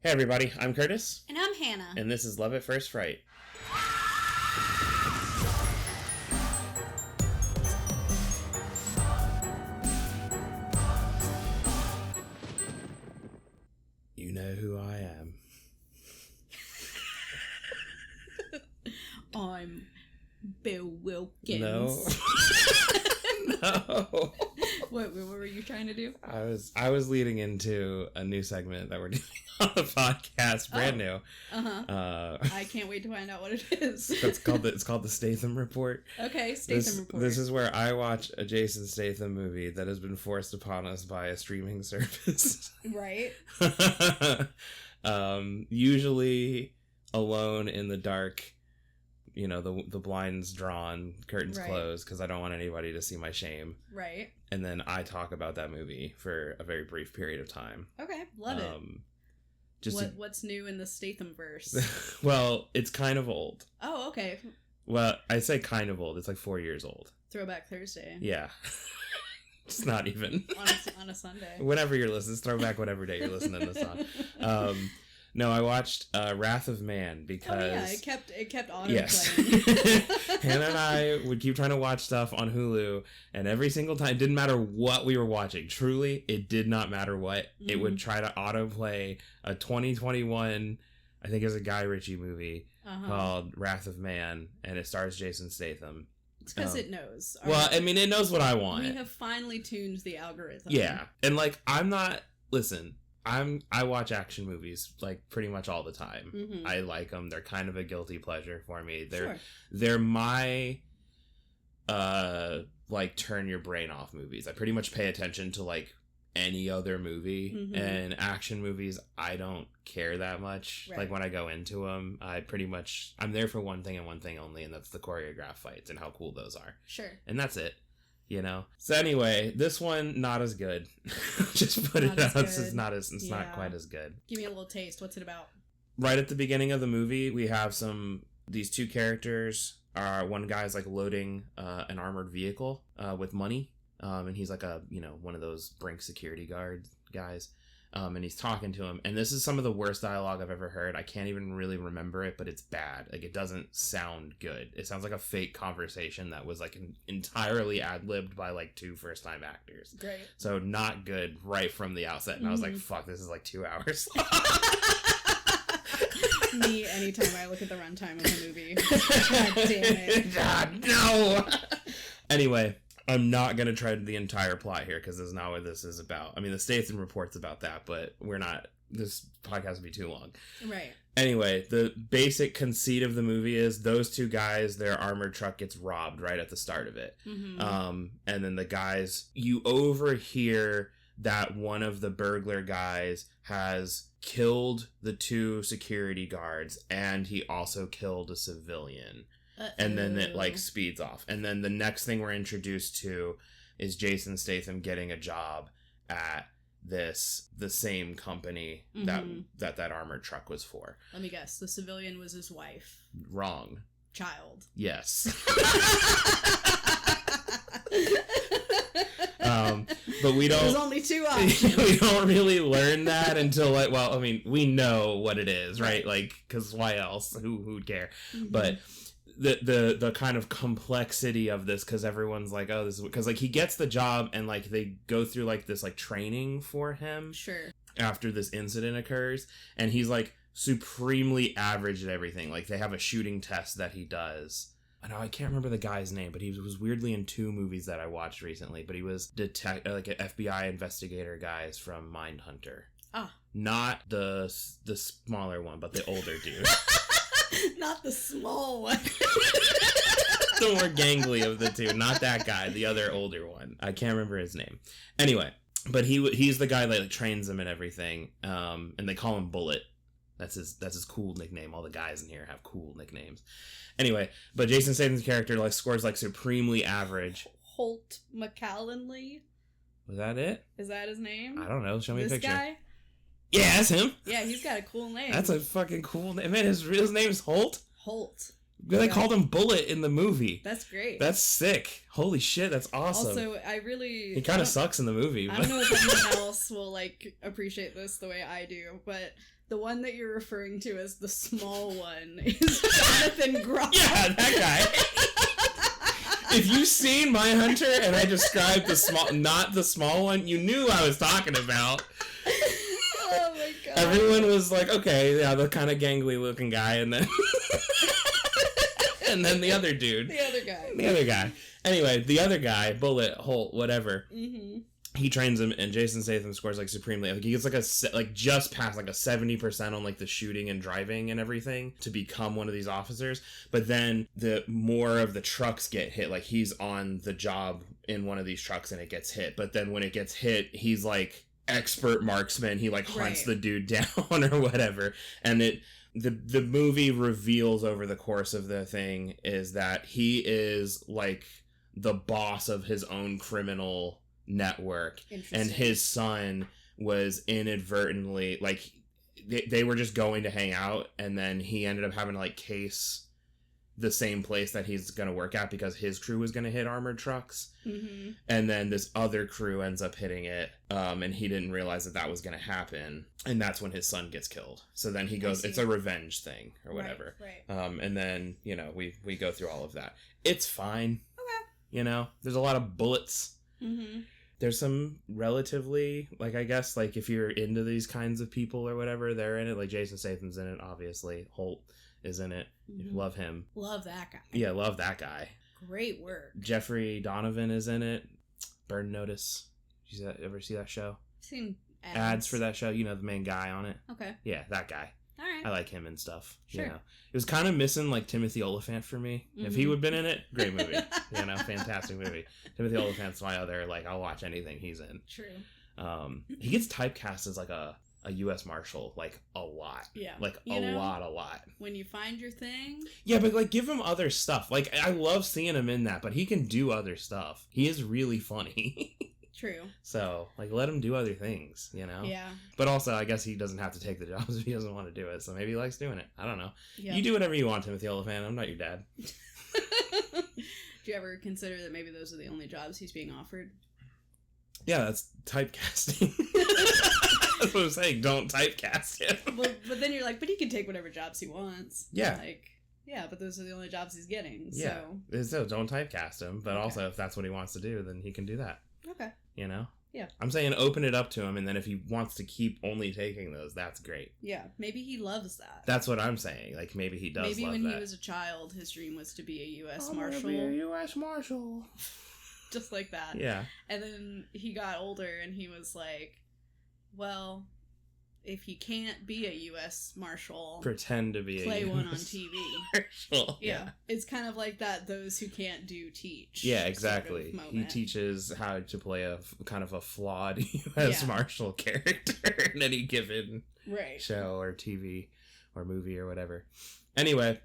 Hey everybody, I'm Curtis. And I'm Hannah. And this is Love at First Fright. You know who I am. I'm Bill Wilkins. No. No. What were you trying to do? I was leading into a new segment that we're doing on the podcast, brand new. I can't wait to find out what it is. It's called the Statham Report. Okay, Statham Report. This is where I watch a Jason Statham movie that has been forced upon us by a streaming service. Right. Usually alone in the dark. You know, the blinds drawn, curtains closed, because I don't want anybody to see my shame. Right. And then I talk about that movie for a very brief period of time. Okay, love it. What's new in the Statham verse? Well, it's kind of old. Oh, okay. Well, I say kind of old. It's like 4 years old. Throwback Thursday. Yeah. It's not even. on a Sunday. Whenever you're listening. It's throwback whatever day you're listening to this on. No, I watched Wrath of Man because it kept auto yes. playing. Hannah and I would keep trying to watch stuff on Hulu, and every single time, it didn't matter what we were watching. Truly, it did not matter what. Mm-hmm. It would try to autoplay a 2021, I think it's a Guy Ritchie movie called Wrath of Man, and it stars Jason Statham. It's because it knows. It knows what I want. We have finely tuned the algorithm. Yeah, and I'm not. Listen. I watch action movies like pretty much all the time. Mm-hmm. I like them. They're kind of a guilty pleasure for me. They're my turn your brain off movies. I pretty much pay attention to like any other movie, and action movies I don't care that much. Right. Like when I go into them, I'm there for one thing and one thing only, and that's the choreographed fights and how cool those are. Sure. And that's it. You know. So anyway, this one not as good. Just put it out. It's not quite as good. Give me a little taste. What's it about? Right at the beginning of the movie, we have these two characters. One guy's like loading an armored vehicle with money, and he's like one of those Brink security guard guys. And he's talking to him, and this is some of the worst dialogue I've ever heard. I can't even really remember it, but it's bad. Like, it doesn't sound good. It sounds like a fake conversation that was like entirely ad-libbed by like two first-time actors. Great. So not good right from the outset. And I was like, fuck, this is like 2 hours. Me, anytime I look at the runtime of a movie. God damn it. No! Anyway. I'm not going to try the entire plot here because that's not what this is about. I mean, the Statham Report's about that, but we're not. This podcast would be too long. Right. Anyway, the basic conceit of the movie is those two guys, their armored truck gets robbed right at the start of it. Mm-hmm. And then the guys, you overhear that one of the burglar guys has killed the two security guards, and he also killed a civilian. And then it like speeds off. And then the next thing we're introduced to is Jason Statham getting a job at the same company that armored truck was for. Let me guess. The civilian was his wife. Wrong. Child. Yes. But we don't. There's only two options. We don't really learn that until we know what it is, right? Like, because why else? Who would care? Mm-hmm. But the kind of complexity of this, because everyone's like, oh, this is because like he gets the job and like they go through like this like training for him. Sure. After this incident occurs, and he's like supremely average at everything. Like they have a shooting test that he does. I can't remember the guy's name, but he was weirdly in 2 movies that I watched recently. But he was like an FBI investigator guys from Mindhunter. Ah. Not the smaller one, but the older dude. Not the small one. The more gangly of the two. Not that guy. The other older one. I can't remember his name. Anyway, but he's the guy that like trains them and everything. And they call him Bullet. That's his cool nickname. All the guys in here have cool nicknames. Anyway, but Jason Statham's character like scores like supremely average. Holt McCallanley. Was that it? Is that his name? I don't know. Show me a picture. This guy? Yeah, that's him. Yeah, he's got a cool name. That's a fucking cool name. Man, his real name is Holt? Holt. They called him Bullet in the movie. That's great. That's sick. Holy shit, that's awesome. Also, he kind of sucks in the movie. I don't know if anyone else will, like, appreciate this the way I do, but the one that you're referring to as the small one is Jonathan Groff. Yeah, that guy. If you've seen Mindhunter and I described not the small one, you knew I was talking about. Oh my god. Everyone was like, okay, yeah, the kind of gangly looking guy, and then and then the other dude. The other guy. Anyway, the other guy, Bullet, Holt, whatever. Mm-hmm. He trains him, and Jason Statham scores like supremely. Like he gets like just past like a 70% on like the shooting and driving and everything to become one of these officers. But then the more of the trucks get hit. Like he's on the job in one of these trucks and it gets hit. But then when it gets hit, he's like expert marksman. He like hunts the dude down or whatever. And the movie reveals over the course of the thing is that he is like the boss of his own criminal network, and his son was inadvertently like they were just going to hang out, and then he ended up having to like case the same place that he's going to work at because his crew was going to hit armored trucks. Mm-hmm. And then this other crew ends up hitting it, and he didn't realize that was going to happen, and that's when his son gets killed. So then he goes, it's a revenge thing or whatever. Right. And then we go through all of that. It's fine. Okay. There's a lot of bullets. Mm-hmm. There's some relatively, like, I guess, like, if you're into these kinds of people or whatever, they're in it. Like, Jason Statham's in it, obviously. Holt is in it. Mm-hmm. Love him. Love that guy. Yeah, love that guy. Great work. Jeffrey Donovan is in it. Burn Notice. You ever see that show? I've seen ads for that show. You know, the main guy on it. Okay. Yeah, that guy. All right. I like him and stuff. Sure. It was kind of missing like Timothy Olyphant for me. Mm-hmm. If he would have been in it, great movie. Fantastic movie. Timothy Olyphant's my other, like, I'll watch anything he's in. True. He gets typecast as like a U.S. Marshal, like, a lot. Yeah. Like, a lot. When you find your thing. Yeah, but like, give him other stuff. Like, I love seeing him in that, but he can do other stuff. He is really funny. True. So, like, let him do other things, Yeah. But also, I guess he doesn't have to take the jobs if he doesn't want to do it, so maybe he likes doing it. I don't know. Yeah. You do whatever you want, Timothy Olyphant. I'm not your dad. Do you ever consider that maybe those are the only jobs he's being offered? Yeah, that's typecasting. That's what I'm saying. Don't typecast him. But then you're like, but he can take whatever jobs he wants. Yeah. Like, yeah, but those are the only jobs he's getting. Yeah. So don't typecast him. But also, if that's what he wants to do, then he can do that. Okay. Yeah. I'm saying open it up to him, and then if he wants to keep only taking those, that's great. Yeah. Maybe he loves that. That's what I'm saying. Like, maybe he does love that. Maybe when he was a child, his dream was to be a U.S. Marshal. Be a U.S. Marshal. Just like that. Yeah. And then he got older, and he was like, well, if he can't be a U.S. Marshal, pretend to be play one on TV. Marshal. Yeah. It's kind of like that those who can't do teach. Yeah, exactly. Sort of he teaches how to play a kind of a flawed U.S. Marshal character in any given show or TV or movie or whatever. Anyway,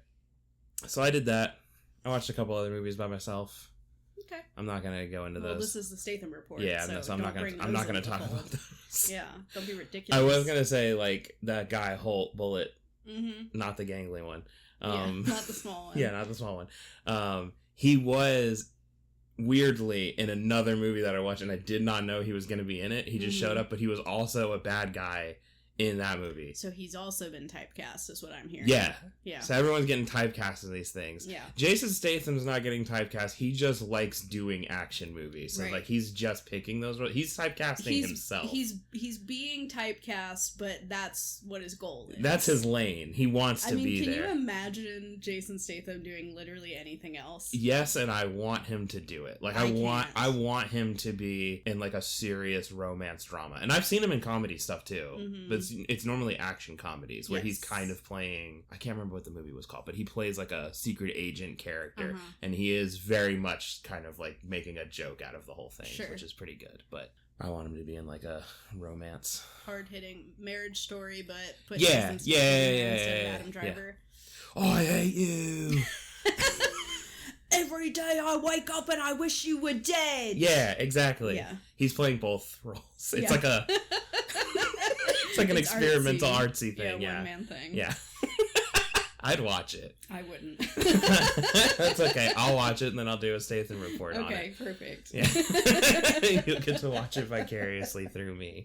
so I did that. I watched a couple other movies by myself. Okay. I'm not gonna go into those. This is the Statham report. Yeah, so I'm not gonna talk about those. Yeah, don't be ridiculous. I was gonna say, like, that guy Holt, Bullet, not the gangly one. Not the small one. Yeah, not the small one. He was weirdly in another movie that I watched, and I did not know he was gonna be in it. He just showed up, but he was also a bad guy in that movie. So he's also been typecast, is what I'm hearing. Yeah. Yeah. So everyone's getting typecast in these things. Yeah. Jason Statham's not getting typecast. He just likes doing action movies. So, like, he's just picking those roles. He's typecasting himself. He's being typecast, but that's what his goal is. That's his lane. He wants to be there. Can you imagine Jason Statham doing literally anything else? Yes, and I want him to do it. Like, I want him to be in, like, a serious romance drama. And I've seen him in comedy stuff, too. But it's normally action comedies where he's kind of playing, I can't remember what the movie was called, but he plays like a secret agent character, and he is very much kind of like making a joke out of the whole thing, which is pretty good. But I want him to be in like a romance, hard-hitting marriage story, but put yeah, instead of Adam Driver. Yeah. Oh, I hate you. Every day I wake up and I wish you were dead. Yeah, exactly. Yeah. He's playing both roles. It's like a it's like an experimental artsy thing. Yeah, one-man thing. Yeah. I'd watch it. I wouldn't. That's okay. I'll watch it and then I'll do a Statham report on it. Okay, perfect. Yeah. You'll get to watch it vicariously through me.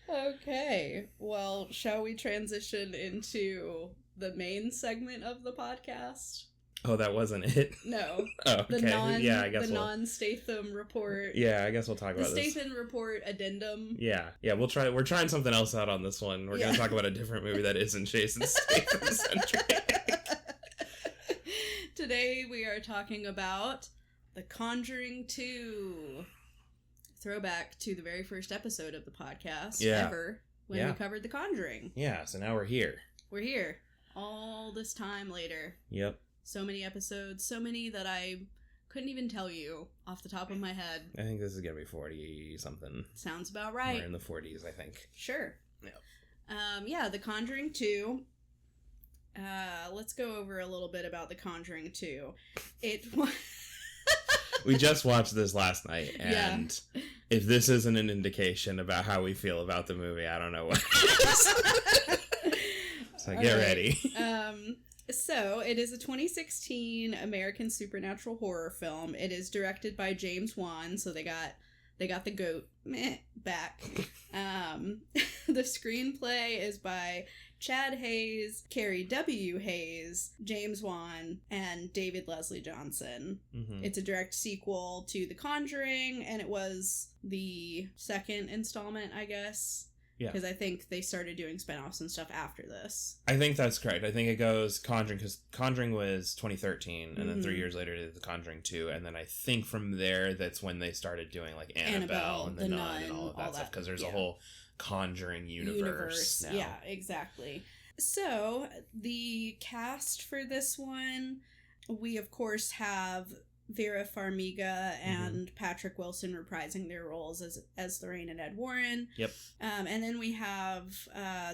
Okay. Well, shall we transition into the main segment of the podcast? Oh, that wasn't it? No. Oh, okay. I guess the non-Statham report. Yeah, I guess we'll talk about the this. Statham report addendum. Yeah, we're trying something else out on this one. We're going to talk about a different movie that isn't Jason Statham-centric. Today we are talking about The Conjuring 2. Throwback to the very first episode of the podcast ever when we covered The Conjuring. Yeah, so now we're here. We're here. All this time later. Yep. So many episodes, so many that I couldn't even tell you off the top of my head. I think this is going to be 40-something. Sounds about right. We're in the 40s, I think. Sure. Yep. The Conjuring 2. Let's go over a little bit about The Conjuring 2. We just watched this last night, and if this isn't an indication about how we feel about the movie, I don't know what is. So get ready. So, it is a 2016 American supernatural horror film. It is directed by James Wan, so they got the goat back. The screenplay is by Chad Hayes, Carrie W. Hayes, James Wan, and David Leslie Johnson. Mm-hmm. It's a direct sequel to The Conjuring, and it was the second installment, I guess. Yeah. Because I think they started doing spinoffs and stuff after this. I think that's correct. I think it goes Conjuring, because Conjuring was 2013, and then 3 years later did The Conjuring 2, and then I think from there, that's when they started doing, like, Annabelle and the Nun and all of that stuff, because there's a whole Conjuring universe now. Yeah, exactly. So, the cast for this one, we, of course, have Vera Farmiga and Patrick Wilson reprising their roles as Lorraine and Ed Warren. Yep. And then we have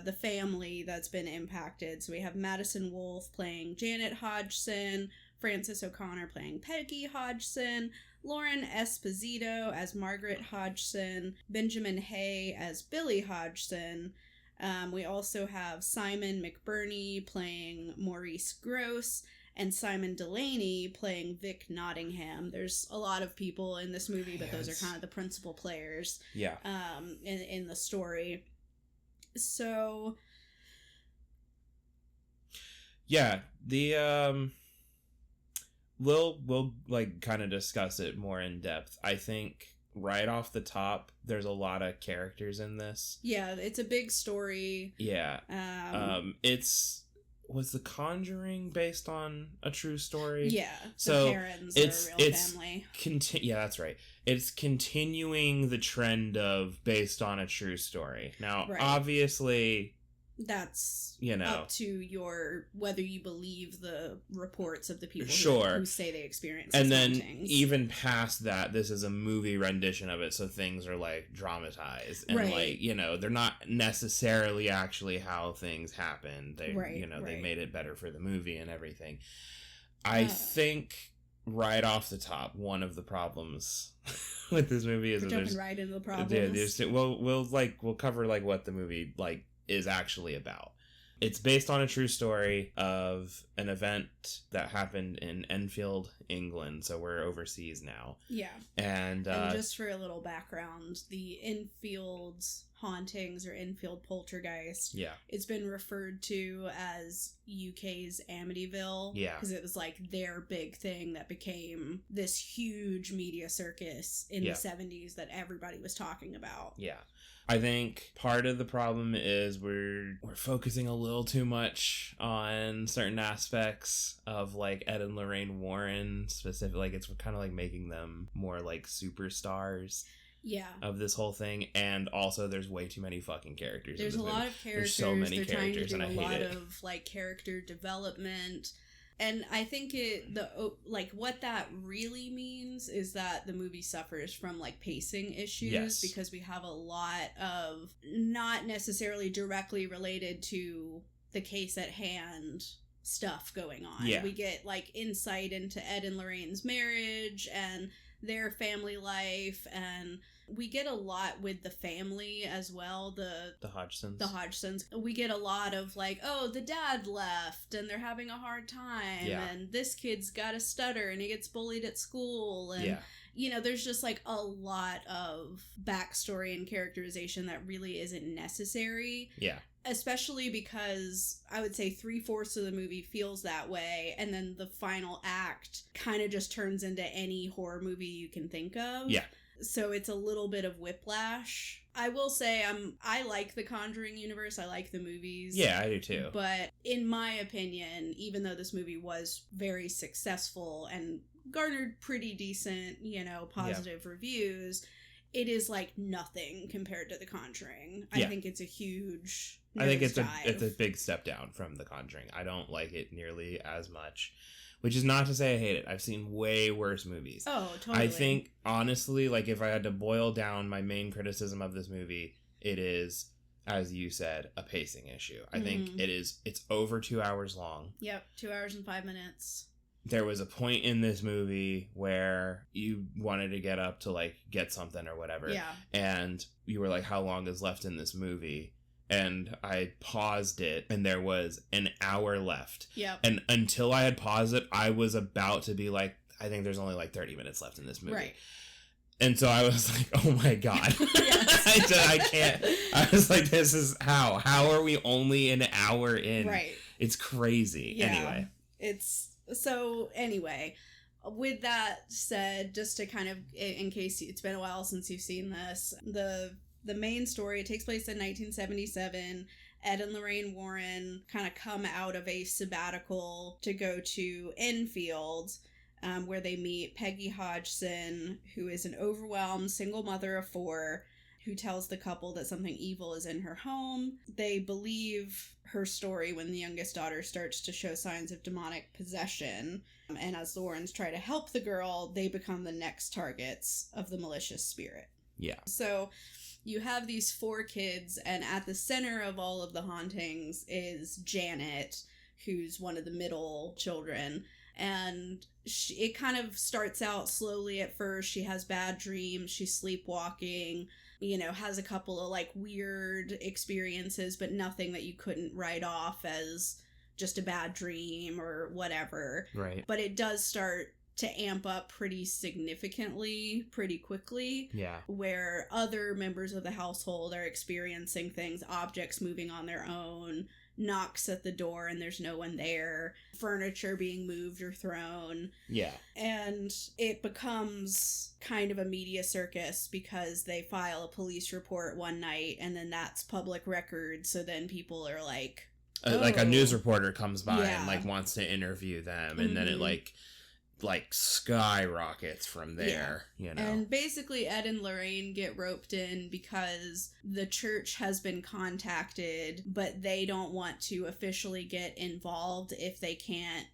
the family that's been impacted. So we have Madison Wolfe playing Janet Hodgson, Frances O'Connor playing Peggy Hodgson, Lauren Esposito as Margaret Hodgson, Benjamin Hay as Billy Hodgson. We also have Simon McBurney playing Maurice Gross, and Simon Delaney playing Vic Nottingham. There's a lot of people in this movie, but those are kind of the principal players. Yeah. In the story. So. Yeah, we'll like kind of discuss it more in depth. I think right off the top, there's a lot of characters in this. Yeah, it's a big story. Yeah. Was The Conjuring based on a true story? Yeah. So the parents are a real family. Yeah, that's right. It's continuing the trend of based on a true story. Now, obviously, that's up to whether you believe the reports of the people who say they experienced and these then hauntings. Even past that, this is a movie rendition of it, so things are like dramatized and like they're not necessarily actually how things happen. They they made it better for the movie and everything. I think right off the top, one of the problems with this movie is jumping right into the problems. We'll cover like what the movie like is actually about. It's based on a true story of an event that happened in Enfield, England. So we're overseas now. Yeah. And just for a little background, the Enfield hauntings or Enfield poltergeist. Yeah. It's been referred to as UK's Amityville. Yeah. Because it was like their big thing that became this huge media circus in the 70s that everybody was talking about. Yeah. I think part of the problem is we're focusing a little too much on certain aspects of like Ed and Lorraine Warren specifically. Like it's kind of like making them more like superstars. Yeah. Of this whole thing, and also there's way too many fucking characters. There's a lot of characters. There's so many characters, and I hate it. A lot of like character development. And I think what that really means is that the movie suffers from like pacing issues because we have a lot of not necessarily directly related to the case at hand stuff going on. Yeah. We get like insight into Ed and Lorraine's marriage and their family life, and We get a lot with the family as well. The Hodgsons. We get a lot of like, oh, the dad left and they're having a hard time. Yeah. And this kid's got a stutter and he gets bullied at school. And, you know, there's just like a lot of backstory and characterization that really isn't necessary. Yeah. Especially because I would say 3/4 of the movie feels that way. And then the final act kind of just turns into any horror movie you can think of. Yeah. So it's a little bit of whiplash. I will say I like the Conjuring universe. I like the movies. Yeah, I do too. But in my opinion, even though this movie was very successful and garnered pretty decent, you know, positive reviews, it is like nothing compared to The Conjuring. I think it's a huge it's a big step down from The Conjuring. I don't like it nearly as much. Which is not to say I hate it. I've seen way worse movies. Oh, totally. I think, honestly, like, if I had to boil down my main criticism of this movie, it is, as you said, a pacing issue. I think it's over 2 hours long. Yep, 2 hours and 5 minutes. There was a point in this movie where you wanted to get up to, like, get something or whatever. Yeah. And you were like, how long is left in this movie? And I paused it, and there was an hour left. Yep. And until I had paused it, I was about to be like, I think there's only like 30 minutes left in this movie. Right. And so I was like, oh my God. I can't. I was like, this is how? How are we only an hour in? Right. It's crazy. Yeah. Anyway. Anyway, with that said, just to kind of, in case it's been a while since you've seen this, the main story, it takes place in 1977. Ed and Lorraine Warren kind of come out of a sabbatical to go to Enfield, where they meet Peggy Hodgson, who is an overwhelmed single mother of 4, who tells the couple that something evil is in her home. They believe her story when the youngest daughter starts to show signs of demonic possession. And as the Warrens try to help the girl, they become the next targets of the malicious spirit. Yeah. So you have these 4 kids, and at the center of all of the hauntings is Janet, who's one of the middle children. And it kind of starts out slowly at first. She has bad dreams. She's sleepwalking, you know, has a couple of like weird experiences, but nothing that you couldn't write off as just a bad dream or whatever. Right. But it does start to amp up pretty significantly, pretty quickly. Yeah. Where other members of the household are experiencing things, objects moving on their own, knocks at the door and there's no one there, furniture being moved or thrown. Yeah. And it becomes kind of a media circus because they file a police report one night and then that's public record. So then people are like, like a news reporter comes by and like wants to interview them, and then it like skyrockets from there, you know. And basically Ed and Lorraine get roped in because the church has been contacted, but they don't want to officially get involved if they can't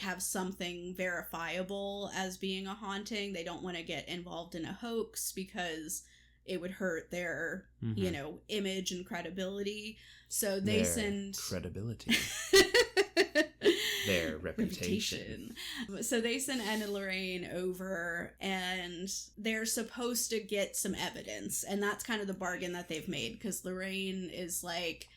have something verifiable as being a haunting. They don't want to get involved in a hoax because it would hurt their, you know, image and credibility. So they send credibility. Their reputation. So they send Ed and Lorraine over, and they're supposed to get some evidence, and that's kind of the bargain that they've made, because Lorraine is like,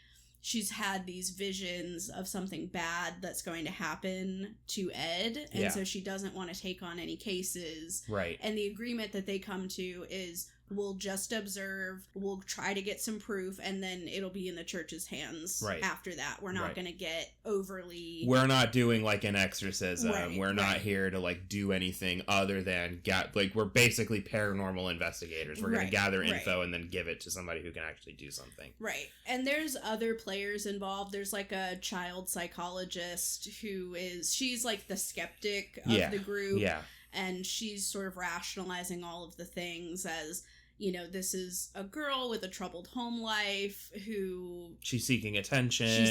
she's had these visions of something bad that's going to happen to Ed, and so she doesn't want to take on any cases. Right. And the agreement that they come to is, we'll just observe, we'll try to get some proof, and then it'll be in the church's hands after that. We're not going to get overly... We're not doing like an exorcism. We're not right. here to like do anything other than we're basically paranormal investigators. We're going to gather info and then give it to somebody who can actually do something. Right. And there's other players involved. There's like a child psychologist she's like the skeptic of the group. Yeah. And she's sort of rationalizing all of the things as, you know, this is a girl with a troubled home life who... She's seeking attention.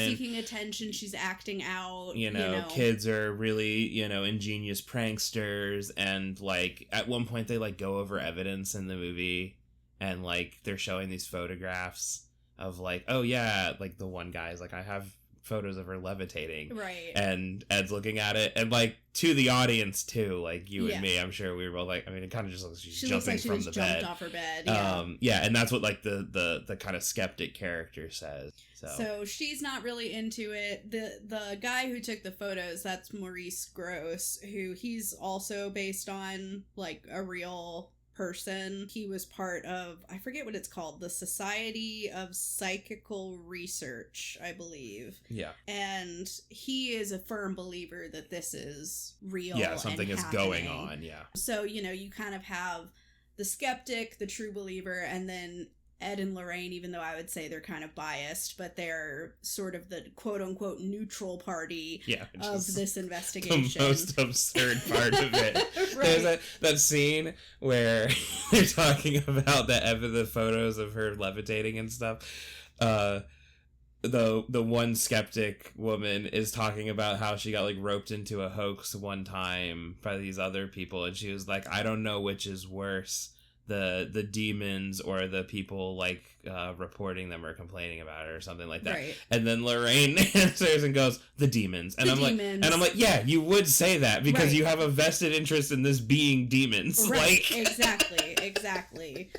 She's acting out. You know, kids are really, you know, ingenious pranksters. And, like, at one point they, like, go over evidence in the movie. And, like, they're showing these photographs of, like, oh, yeah, like, the one guy's like, I have photos of her levitating. Right. And Ed's looking at it, and like to the audience too, like you and me, I'm sure we were both like, I mean, it kind of just looks like she's jumping from the bed. Jumped off her bed. Yeah, and that's what like the kind of skeptic character says. So she's not really into it. The guy who took the photos, that's Maurice Grosse, who he's also based on like a real person. He was part of, I forget what it's called, the Society of Psychical Research, I believe. Yeah. And he is a firm believer that this is real. Yeah, something is going on, yeah. So, you know, you kind of have the skeptic, the true believer, and then Ed and Lorraine, even though I would say they're kind of biased, but they're sort of the quote-unquote neutral party of this investigation. The most absurd part of it. Right. There's that scene where they're talking about the photos of her levitating and stuff. The one skeptic woman is talking about how she got like roped into a hoax one time by these other people, and she was like, I don't know which is worse, the demons or the people like reporting them or complaining about it or something like that. Right. And then Lorraine answers and goes, the demons. And I'm like, yeah, you would say that because you have a vested interest in this being demons. Right. Like exactly.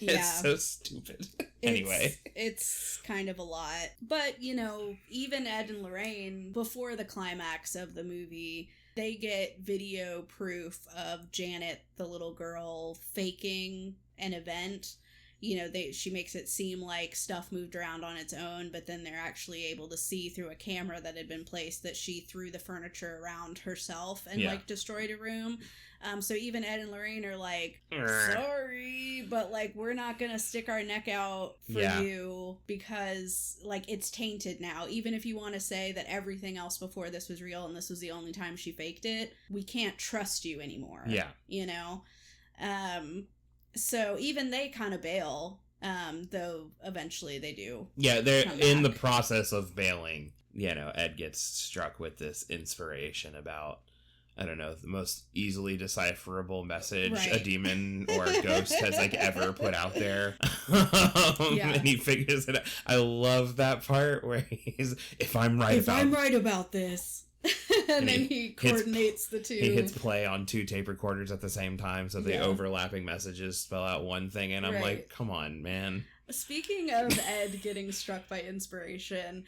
Yeah. It's so stupid. Anyway. It's kind of a lot. But, you know, even Ed and Lorraine, before the climax of the movie, they get video proof of Janet, the little girl, faking an event. You know, she makes it seem like stuff moved around on its own, but then they're actually able to see through a camera that had been placed that she threw the furniture around herself and like destroyed a room. So even Ed and Lorraine are like, sorry, but like we're not gonna stick our neck out for you because like it's tainted now. Even if you want to say that everything else before this was real and this was the only time she faked it, we can't trust you anymore. Yeah. You know? So even they kind of bail, though eventually they do. Yeah, they're in the process of bailing. You know, Ed gets struck with this inspiration about, I don't know, the most easily decipherable message a demon or a ghost has like ever put out there. And he figures it out. I love that part where he's, if I'm right about this. and then he coordinates the two. He hits play on two tape recorders at the same time, so the overlapping messages spell out one thing, and I'm like, come on, man. Speaking of Ed getting struck by inspiration,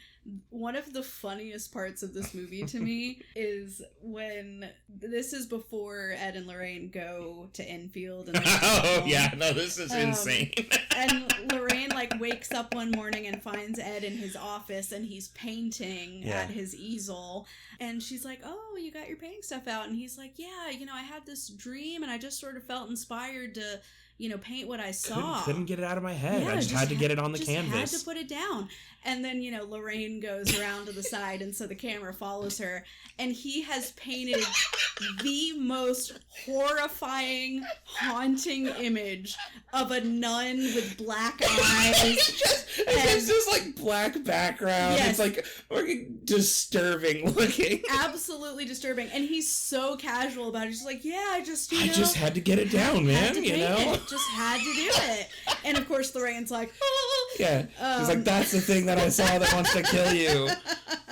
one of the funniest parts of this movie to me is when this is before Ed and Lorraine go to Enfield. And this is insane. And Lorraine like wakes up one morning and finds Ed in his office and he's painting at his easel. And she's like, oh, you got your painting stuff out. And he's like, yeah, you know, I had this dream and I just sort of felt inspired to, you know, paint what I saw. Couldn't get it out of my head. I just had to get it on the canvas. Had to put it down. And then, you know, Lorraine goes around to the side, and so the camera follows her. And he has painted the most horrifying, haunting image of a nun with black eyes. It's just like black background. Yes. It's like disturbing looking. Absolutely disturbing. And he's so casual about it. He's like, yeah, I just had to get it down, man. You know? Just had to do it. And of course, Lorraine's like, yeah. She's like, that's the thing that I saw that wants to kill you.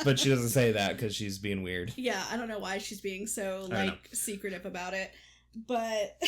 But she doesn't say that because she's being weird. Yeah, I don't know why she's being so, secretive about it. But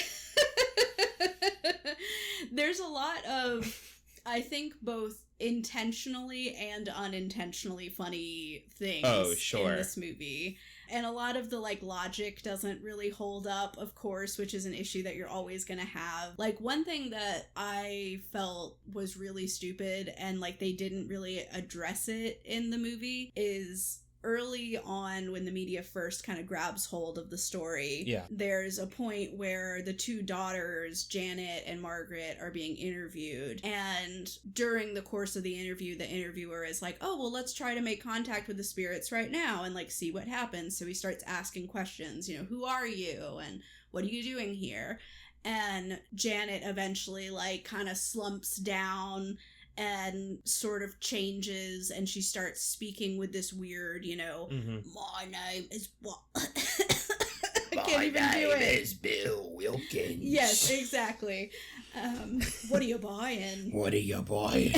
there's a lot of, I think, both intentionally and unintentionally funny things in this movie. And a lot of the, logic doesn't really hold up, of course, which is an issue that you're always gonna have. Like, one thing that I felt was really stupid, and, they didn't really address it in the movie, is early on when the media first kind of grabs hold of the story, there's a point where the two daughters, Janet and Margaret, are being interviewed. And during the course of the interview, the interviewer is like, oh, well, let's try to make contact with the spirits right now and see what happens. So he starts asking questions, you know, who are you? And what are you doing here? And Janet eventually kind of slumps down and sort of changes, and she starts speaking with this weird, you know, my name is what? I can't even do it. My name is Bill Wilkins. Yes, exactly. What are you buying? What are you buying?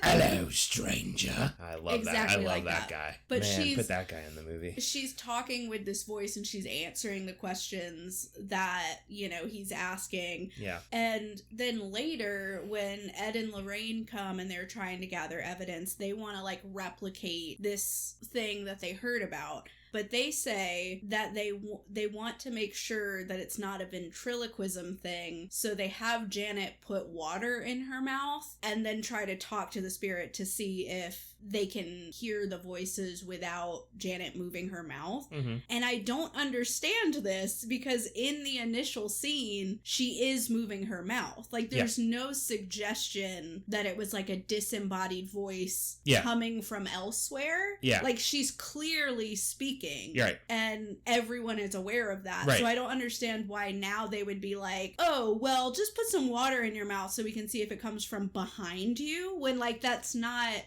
Hello, stranger. I love exactly that. I love that guy. But Man, put that guy in the movie. She's talking with this voice and she's answering the questions that, you know, he's asking. Yeah. And then later, when Ed and Lorraine come and they're trying to gather evidence, they want to, like, replicate this thing that they heard about. But they say that they want to make sure that it's not a ventriloquism thing, so they have Janet put water in her mouth and then try to talk to the spirit to see if they can hear the voices without Janet moving her mouth. Mm-hmm. And I don't understand this because in the initial scene, she is moving her mouth. Like, there's no suggestion that it was like a disembodied voice coming from elsewhere. Yeah. Like, she's clearly speaking. Right. And everyone is aware of that. Right. So I don't understand why now they would be like, oh, well, just put some water in your mouth so we can see if it comes from behind you. When, like, that's not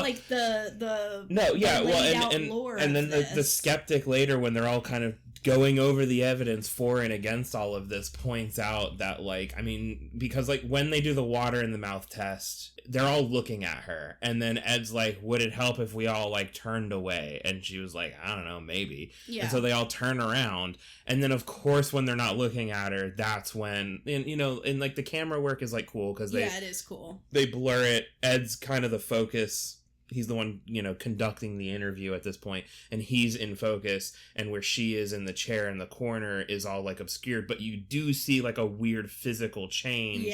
like the no, yeah, well, and then the skeptic later, when they're all kind of going over the evidence for and against all of this, points out that, like, I mean, because, like, when they do the water in the mouth test, they're all looking at her, and then Ed's like, would it help if we all, like, turned away? And she was like, I don't know, maybe. Yeah. And so they all turn around, and then, of course, when they're not looking at her, that's when, and, you know, and, like, the camera work is, like, cool, because it is cool. They blur it. Ed's kind of the focus. He's the one, you know, conducting the interview at this point, and he's in focus, and where she is in the chair in the corner is all, like, obscured, but you do see, like, a weird physical change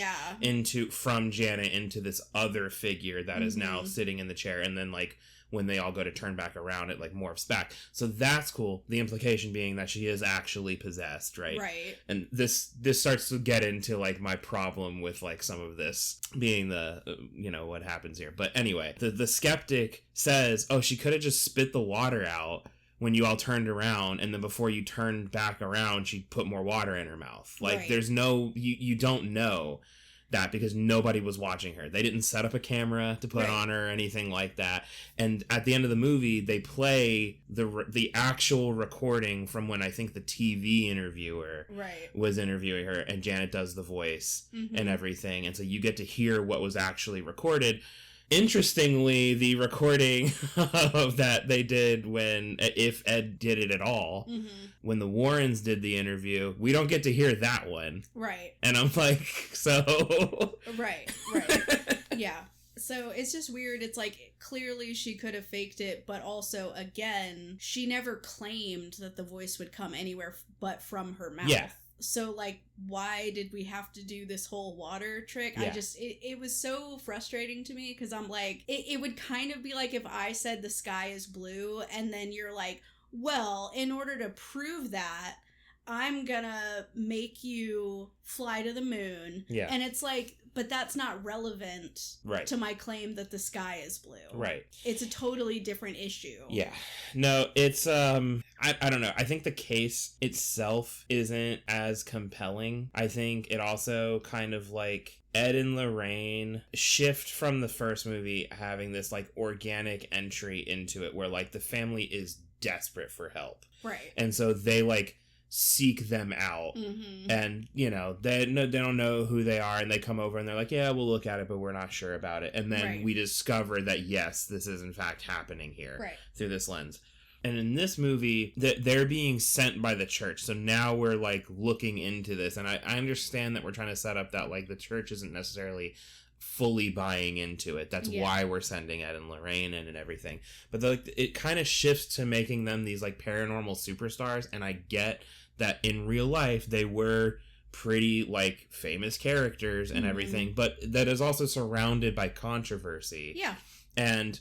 from Janet into this other figure that is now sitting in the chair, and then, like, when they all go to turn back around, it, like, morphs back. So that's cool. The implication being that she is actually possessed, right? Right. And this starts to get into, like, my problem with, like, some of this being the, you know, what happens here. But anyway, the skeptic says, oh, she could have just spit the water out when you all turned around, and then before you turned back around, she put more water in her mouth. Like, there's no, you don't know that because nobody was watching her. They didn't set up a camera to put on her or anything like that. And at the end of the movie, they play the actual recording from when I think the TV interviewer was interviewing her, and Janet does the voice and everything. And so you get to hear what was actually recorded. Interestingly, the recording of that they did if Ed did it at all, when the Warrens did the interview, we don't get to hear that one. Right. And I'm like, so... Right. Yeah. So it's just weird. It's like, clearly she could have faked it, but also, again, she never claimed that the voice would come anywhere but from her mouth. Yeah. So, like, why did we have to do this whole water trick? Yeah. It was so frustrating to me, because I'm like, it would kind of be like if I said the sky is blue, and then you're like, well, in order to prove that, I'm gonna make you fly to the moon. Yeah. And it's like, but that's not relevant to my claim that the sky is blue. Right. It's a totally different issue. Yeah. No, it's, I don't know. I think the case itself isn't as compelling. I think it also kind of, like, Ed and Lorraine shift from the first movie having this, like, organic entry into it where, like, the family is desperate for help. Right. And so they, like, seek them out, and, you know, they don't know who they are, and they come over and they're like, yeah, we'll look at it, but we're not sure about it. And then we discover that, yes, this is in fact happening here through this lens. And in this movie, they're being sent by the church. So now we're, like, looking into this, and I understand that we're trying to set up that, like, the church isn't necessarily fully buying into it. That's why we're sending Ed and Lorraine in and everything. But it kind of shifts to making them these, like, paranormal superstars, and I get that in real life they were pretty, like, famous characters and everything, but that is also surrounded by controversy. Yeah. And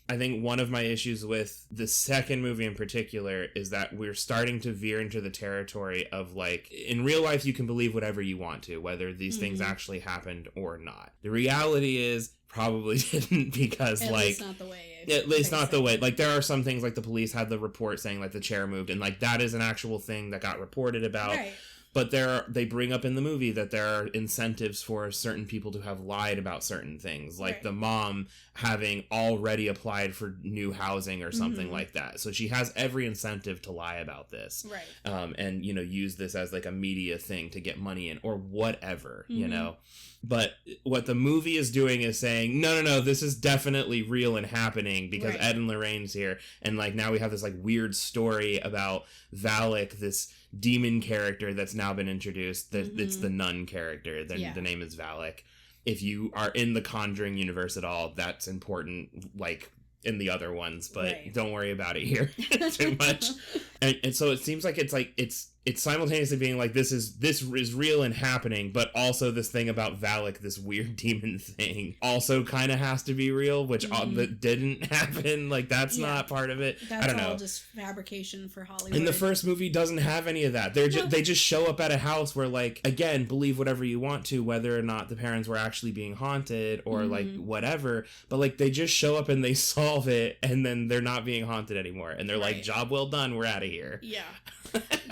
I think one of my issues with the second movie in particular is that we're starting to veer into the territory of, like, in real life you can believe whatever you want to, whether these things actually happened or not. The reality is probably didn't, because, at least not the way at least not the way, like, there are some things, like, the police had the report saying, like, the chair moved, and, like, that is an actual thing that got reported about. Right. But they bring up in the movie that there are incentives for certain people to have lied about certain things, like the mom having already applied for new housing or something like that. So she has every incentive to lie about this. Right. And, you know, use this as like a media thing to get money in or whatever, you know. But what the movie is doing is saying, no, this is definitely real and happening because Ed and Lorraine's here. And like now we have this like weird story about Valak, this demon character that's now been introduced. It's the nun character. The name is Valak. If you are in the Conjuring universe at all, that's important, like in the other ones, but don't worry about it here too much. And so it seems like it's simultaneously being like this is real and happening, but also this thing about Valak, this weird demon thing, also kind of has to be real, which that didn't happen. Like that's not part of it. That's I don't know. All just fabrication for Hollywood. And the first movie doesn't have any of that. They just show up at a house where, like, again, believe whatever you want to, whether or not the parents were actually being haunted or like whatever. But like they just show up and they solve it, and then they're not being haunted anymore, and they're like, job well done, we're out of here. Yeah.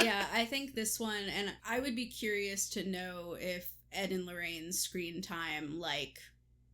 Yeah, I think this one, and I would be curious to know if Ed and Lorraine's screen time, like,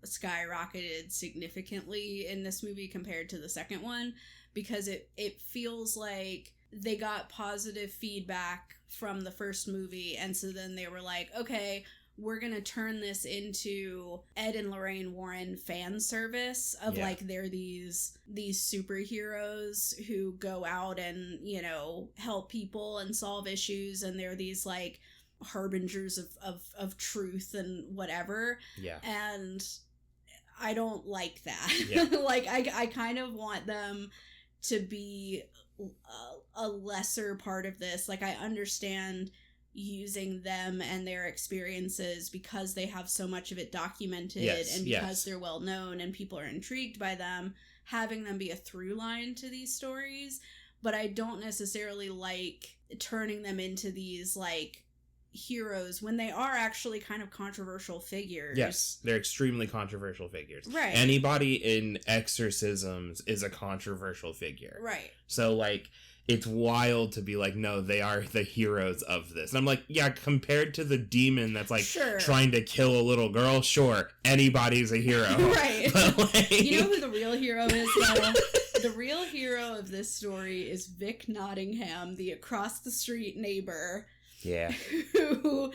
skyrocketed significantly in this movie compared to the second one, because it feels like they got positive feedback from the first movie, and so then they were like, okay, we're gonna turn this into Ed and Lorraine Warren fan service of like they're these superheroes who go out and, you know, help people and solve issues, and they're these like harbingers of truth and whatever. Yeah. And I don't like that. Yeah. Like I kind of want them to be a lesser part of this. Like I understand using them and their experiences because they have so much of it documented and because they're well known and people are intrigued by them, having them be a through line to these stories. But I don't necessarily like turning them into these like heroes when they are actually kind of controversial figures. Yes, they're extremely controversial figures. Right. Anybody in exorcisms is a controversial figure. Right. So like it's wild to be like, no, they are the heroes of this. And I'm like, yeah, compared to the demon that's like trying to kill a little girl, sure, anybody's a hero. Right. But, like... You know who the real hero is, though? The real hero of this story is Vic Nottingham, the across the street neighbor. Yeah. Who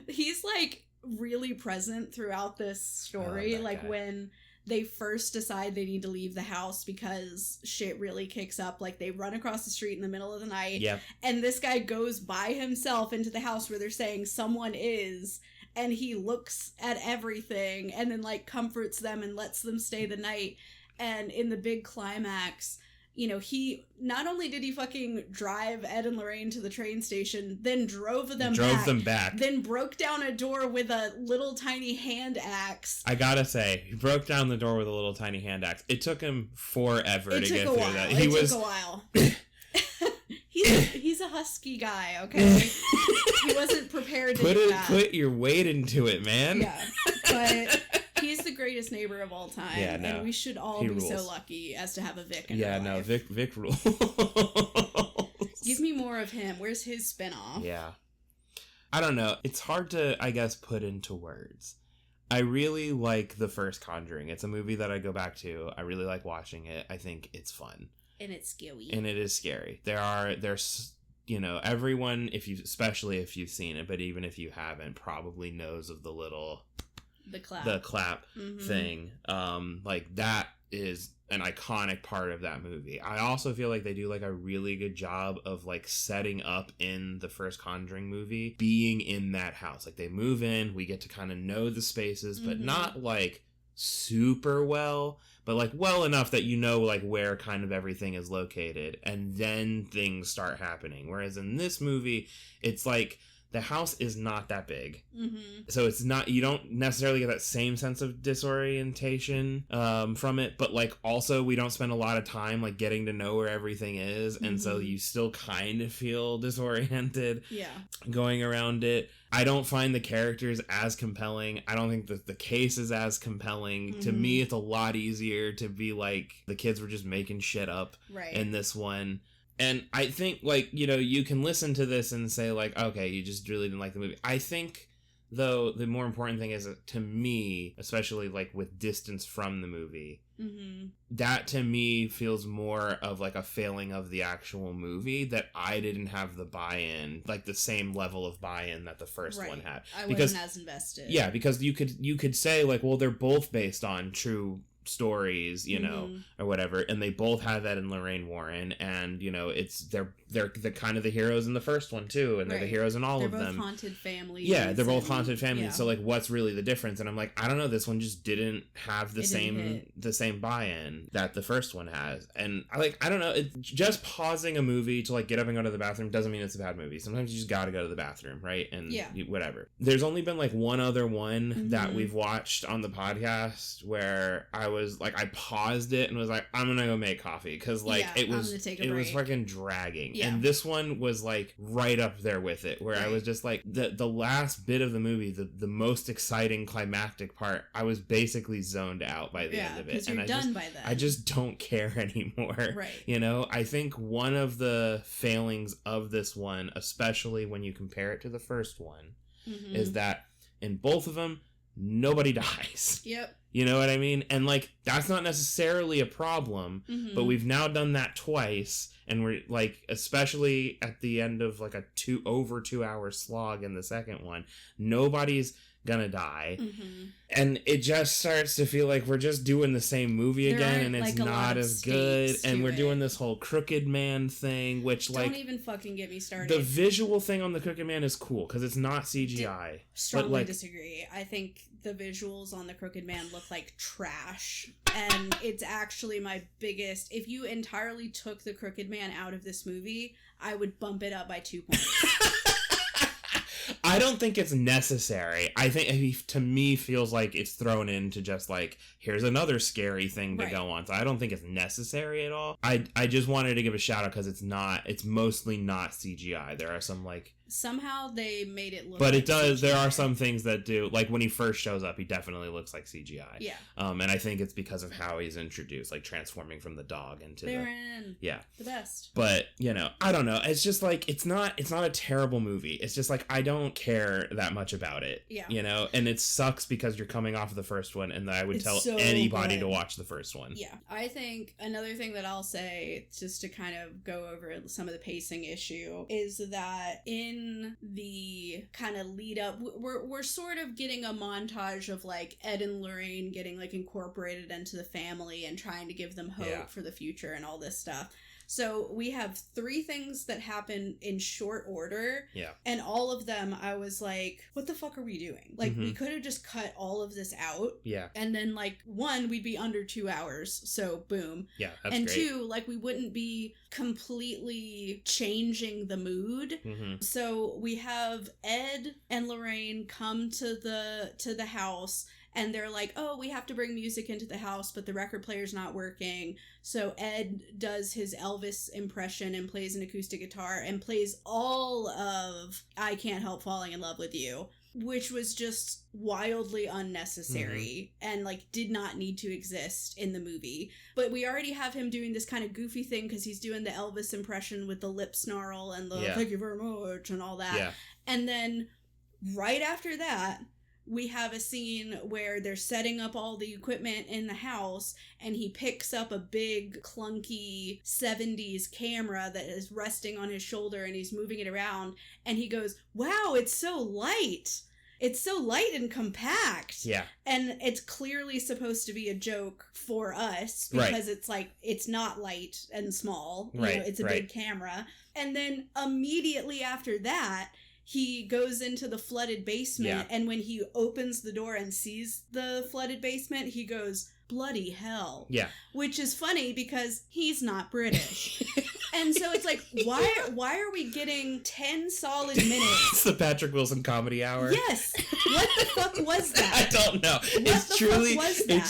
he's like really present throughout this story. Like guy. When they first decide they need to leave the house because shit really kicks up. Like, they run across the street in the middle of the night. Yep. And this guy goes by himself into the house where they're saying someone is. And he looks at everything and then, like, comforts them and lets them stay the night. And in the big climax, you know, he not only did he fucking drive Ed and Lorraine to the train station, then drove them back, then broke down a door with a little tiny hand axe. I gotta say, he broke down the door with a little tiny hand axe. It took him forever to get through that. It took a while. He's a husky guy, okay? He wasn't prepared to do that. Put your weight into it, man. Yeah, but he's the greatest neighbor of all time. Yeah, no. And we should all be rules. So lucky as to have a Vic in our life. Vic rules. Give me more of him. Where's his spinoff? Yeah. I don't know. It's hard to, I guess, put into words. I really like the first Conjuring. It's a movie that I go back to. I really like watching it. I think it's fun. And it's scary. And it is scary. There's, you know, everyone, especially if you've seen it, but even if you haven't, probably knows of the clap thing. Like, that is an iconic part of that movie. I also feel like they do like a really good job of like setting up in the first Conjuring movie being in that house. Like, they move in, we get to kind of know the spaces, but not like super well, but like well enough that you know like where kind of everything is located, and then things start happening. Whereas in this movie, it's like the house is not that big. So it's not, you don't necessarily get that same sense of disorientation from it, but like also we don't spend a lot of time like getting to know where everything is, and so you still kind of feel disoriented going around it. I don't find the characters as compelling. I don't think that the case is as compelling. To me, it's a lot easier to be like, the kids were just making shit up in this one. And I think, like, you know, you can listen to this and say, like, okay, you just really didn't like the movie. I think, though, the more important thing is, to me, especially, like, with distance from the movie, that, to me, feels more of, like, a failing of the actual movie, that I didn't have the buy-in, like, the same level of buy-in that the first one had. I wasn't as invested. Yeah, because you could say, like, well, they're both based on true stories, you know, or whatever, and they both have Ed and Lorraine Warren, and, you know, they're the kind of the heroes in the first one too, and they're the heroes in all of them. They're both haunted families. Yeah, they're both haunted families. So, like, what's really the difference? And I'm like, I don't know, this one just didn't have the same buy-in that the first one has. And I don't know, just pausing a movie to, like, get up and go to the bathroom doesn't mean it's a bad movie. Sometimes you just gotta go to the bathroom, right? And whatever. There's only been, like, one other one that we've watched on the podcast where I was like, I paused it and was like, I'm gonna go make coffee, because, like, it was fucking dragging. And this one was, like, right up there with it, where I was just like, the last bit of the movie, the most exciting climactic part, I was basically zoned out by the end of it, and by then. I just don't care anymore. You know, I think one of the failings of this one, especially when you compare it to the first one, is that in both of them, nobody dies. You know what I mean? And, like, that's not necessarily a problem, but we've now done that twice, and we're, like, especially at the end of, like, a over 2 hour slog in the second one, nobody's gonna die. And it just starts to feel like we're just doing the same movie again, and it's, like, not as good, and we're doing this whole Crooked Man thing, which, like, don't even fucking get me started. The visual thing on the Crooked Man is cool because it's not CGI. Strongly disagree. I think the visuals on the Crooked Man look like trash, and it's actually my biggest. If you entirely took the Crooked Man out of this movie, I would bump it up by 2 points. I don't think it's necessary. I think, to me, feels like it's thrown in to just, like, here's another scary thing to go on. So I don't think it's necessary at all. I just wanted to give a shout out because it's mostly not CGI. There are some, like, somehow they made it look, but like it does. CGI. There are some things that do, like, when he first shows up, he definitely looks like CGI. Yeah. And I think it's because of how he's introduced, like, transforming from the dog into the best. But, you know, I don't know. It's just, like, it's not a terrible movie. It's just, like, I don't care that much about it. Yeah. You know, and it sucks because you're coming off of the first one, and I would tell anybody to watch the first one. Yeah. I think another thing that I'll say, just to kind of go over some of the pacing issue, is that in the kind of lead up, we're sort of getting a montage of, like, Ed and Lorraine getting, like, incorporated into the family and trying to give them hope for the future and all this stuff. So we have 3 things that happen in short order. Yeah. And all of them, I was like, what the fuck are we doing? Like, we could have just cut all of this out. Yeah. And then, like, 1, we'd be under 2 hours. So, boom. Yeah, that's and great. 2, like, we wouldn't be completely changing the mood. So we have Ed and Lorraine come to the house, and they're like, oh, we have to bring music into the house, but the record player's not working. So Ed does his Elvis impression and plays an acoustic guitar and plays all of I Can't Help Falling in Love with You, which was just wildly unnecessary and, like, did not need to exist in the movie. But we already have him doing this kind of goofy thing because he's doing the Elvis impression with the lip snarl and the thank you very much and all that. Yeah. And then right after that, we have a scene where they're setting up all the equipment in the house, and he picks up a big, clunky 70s camera that is resting on his shoulder, and he's moving it around, and he goes, wow, it's so light. It's so light and compact. Yeah. And it's clearly supposed to be a joke for us because it's like, it's not light and small. You know, it's a big camera. And then immediately after that, he goes into the flooded basement, and when he opens the door and sees the flooded basement, he goes, bloody hell. Yeah. Which is funny because he's not British. And so it's like, why are we getting 10 solid minutes? It's the Patrick Wilson Comedy Hour. Yes. What the fuck was that? I don't know. It's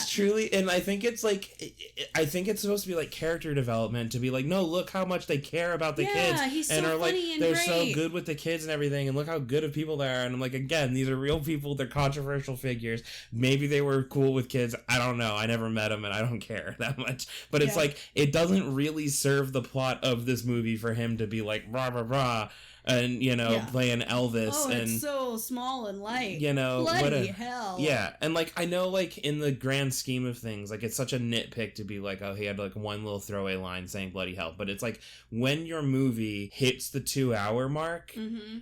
truly, and I think it's like, I think it's supposed to be like character development, to be like, no, look how much they care about the kids. Yeah, he's so funny like, and they're great. So good with the kids and everything, and look how good of people they are. And I'm like, again, these are real people. They're controversial figures. Maybe they were cool with kids. I don't know. I never met him and I don't care that much. But it's Yeah. like, it doesn't really serve the plot of this movie for him to be like, rah, rah, rah, and, you know, Yeah. playing Elvis. Oh, and it's so small and light. you know, Bloody hell. Yeah, and like, I know, like, in the grand scheme of things, like, it's such a nitpick to be like, oh, he had like one little throwaway line saying bloody hell, but it's like, when your movie hits the 2-hour mark,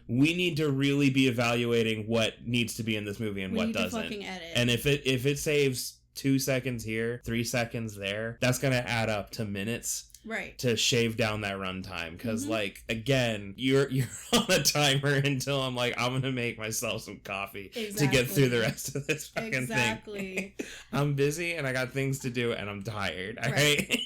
we need to really be evaluating what needs to be in this movie and what doesn't. Fucking edit. And if it saves 2 seconds here, 3 seconds there, that's gonna add up to minutes. Right. To shave down that runtime, because like, again, you're on a timer until I'm like, I'm gonna make myself some coffee to get through the rest of this fucking thing. I'm busy and I got things to do and I'm tired. Right.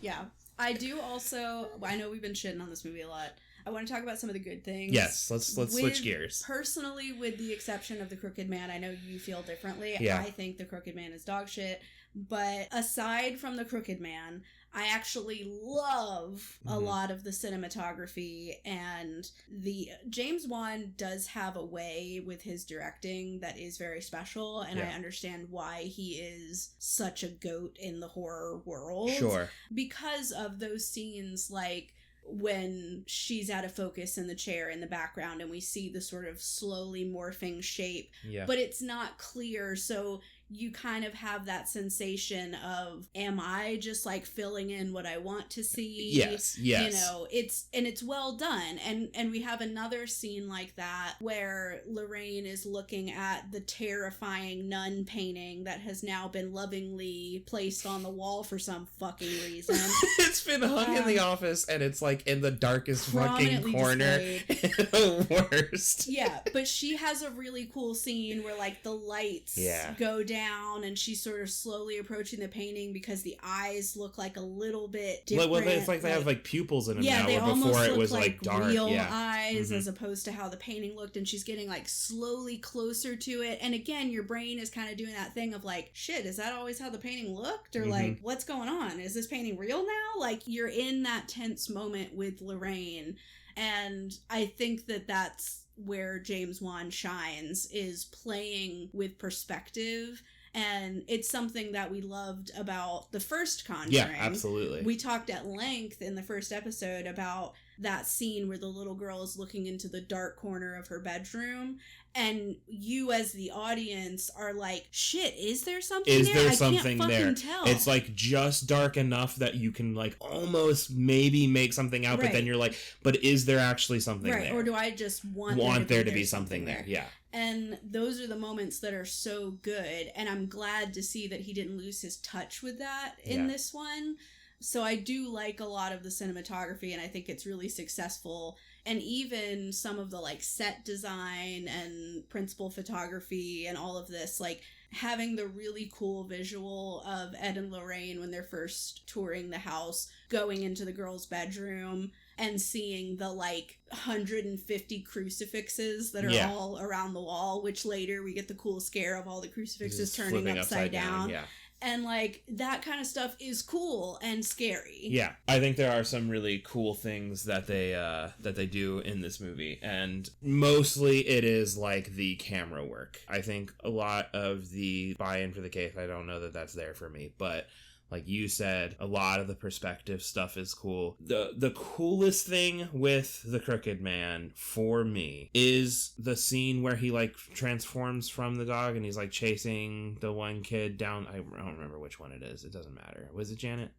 Yeah. I do also, I know we've been shitting on this movie a lot. I want to talk about some of the good things. Yes, let's switch gears. Personally, with the exception of The Crooked Man, I know you feel differently. Yeah. I think The Crooked Man is dog shit. But aside from The Crooked Man, I actually love a lot of the cinematography, and the James Wan does have a way with his directing that is very special, and I understand why he is such a goat in the horror world. Sure. Because of those scenes like when she's out of focus in the chair in the background and we see the sort of slowly morphing shape, but it's not clear, so you kind of have that sensation of, am I just like filling in what I want to see? Yes. You know, it's well done. And we have another scene like that where Lorraine is looking at the terrifying nun painting that has now been lovingly placed on the wall for some fucking reason. It's been hung in the office and it's like in the darkest fucking corner. The worst. Yeah, but she has a really cool scene where like the lights go down and she's sort of slowly approaching the painting because the eyes look like a little bit different. Well, it's like they have like pupils in them now, they where before it was like dark. Real eyes as opposed to how the painting looked, and she's getting like slowly closer to it. And again, your brain is kind of doing that thing of like, shit, is that always how the painting looked? Or like, what's going on? Is this painting real now? Like, you're in that tense moment with Lorraine. And I think that that's where James Wan shines, is playing with perspective. And it's something that we loved about the first Conjuring. Yeah, absolutely. We talked at length in the first episode about that scene where the little girl is looking into the dark corner of her bedroom, and you as the audience are like, shit, is there something there? Is there something there? I can't fucking tell. It's like just dark enough that you can like almost maybe make something out, but then you're like, but is there actually something there? Or do I just want there to be something there? Yeah. And those are the moments that are so good, and I'm glad to see that he didn't lose his touch with that in this one. So I do like a lot of the cinematography, and I think it's really successful. And even some of the like set design and principal photography and all of this, like having the really cool visual of Ed and Lorraine when they're first touring the house, going into the girl's bedroom and seeing the like 150 crucifixes that are all around the wall, which later we get the cool scare of all the crucifixes turning upside down. Yeah. And like that kind of stuff is cool and scary. Yeah, I think there are some really cool things that they do in this movie, and mostly it is like the camera work. I think a lot of the buy-in for the cave, I don't know that that's there for me, but like you said, a lot of the perspective stuff is cool. The coolest thing with The Crooked Man for me is the scene where he like transforms from the dog and he's like chasing the one kid down. I don't remember which one it is. It doesn't matter. Was it Janet?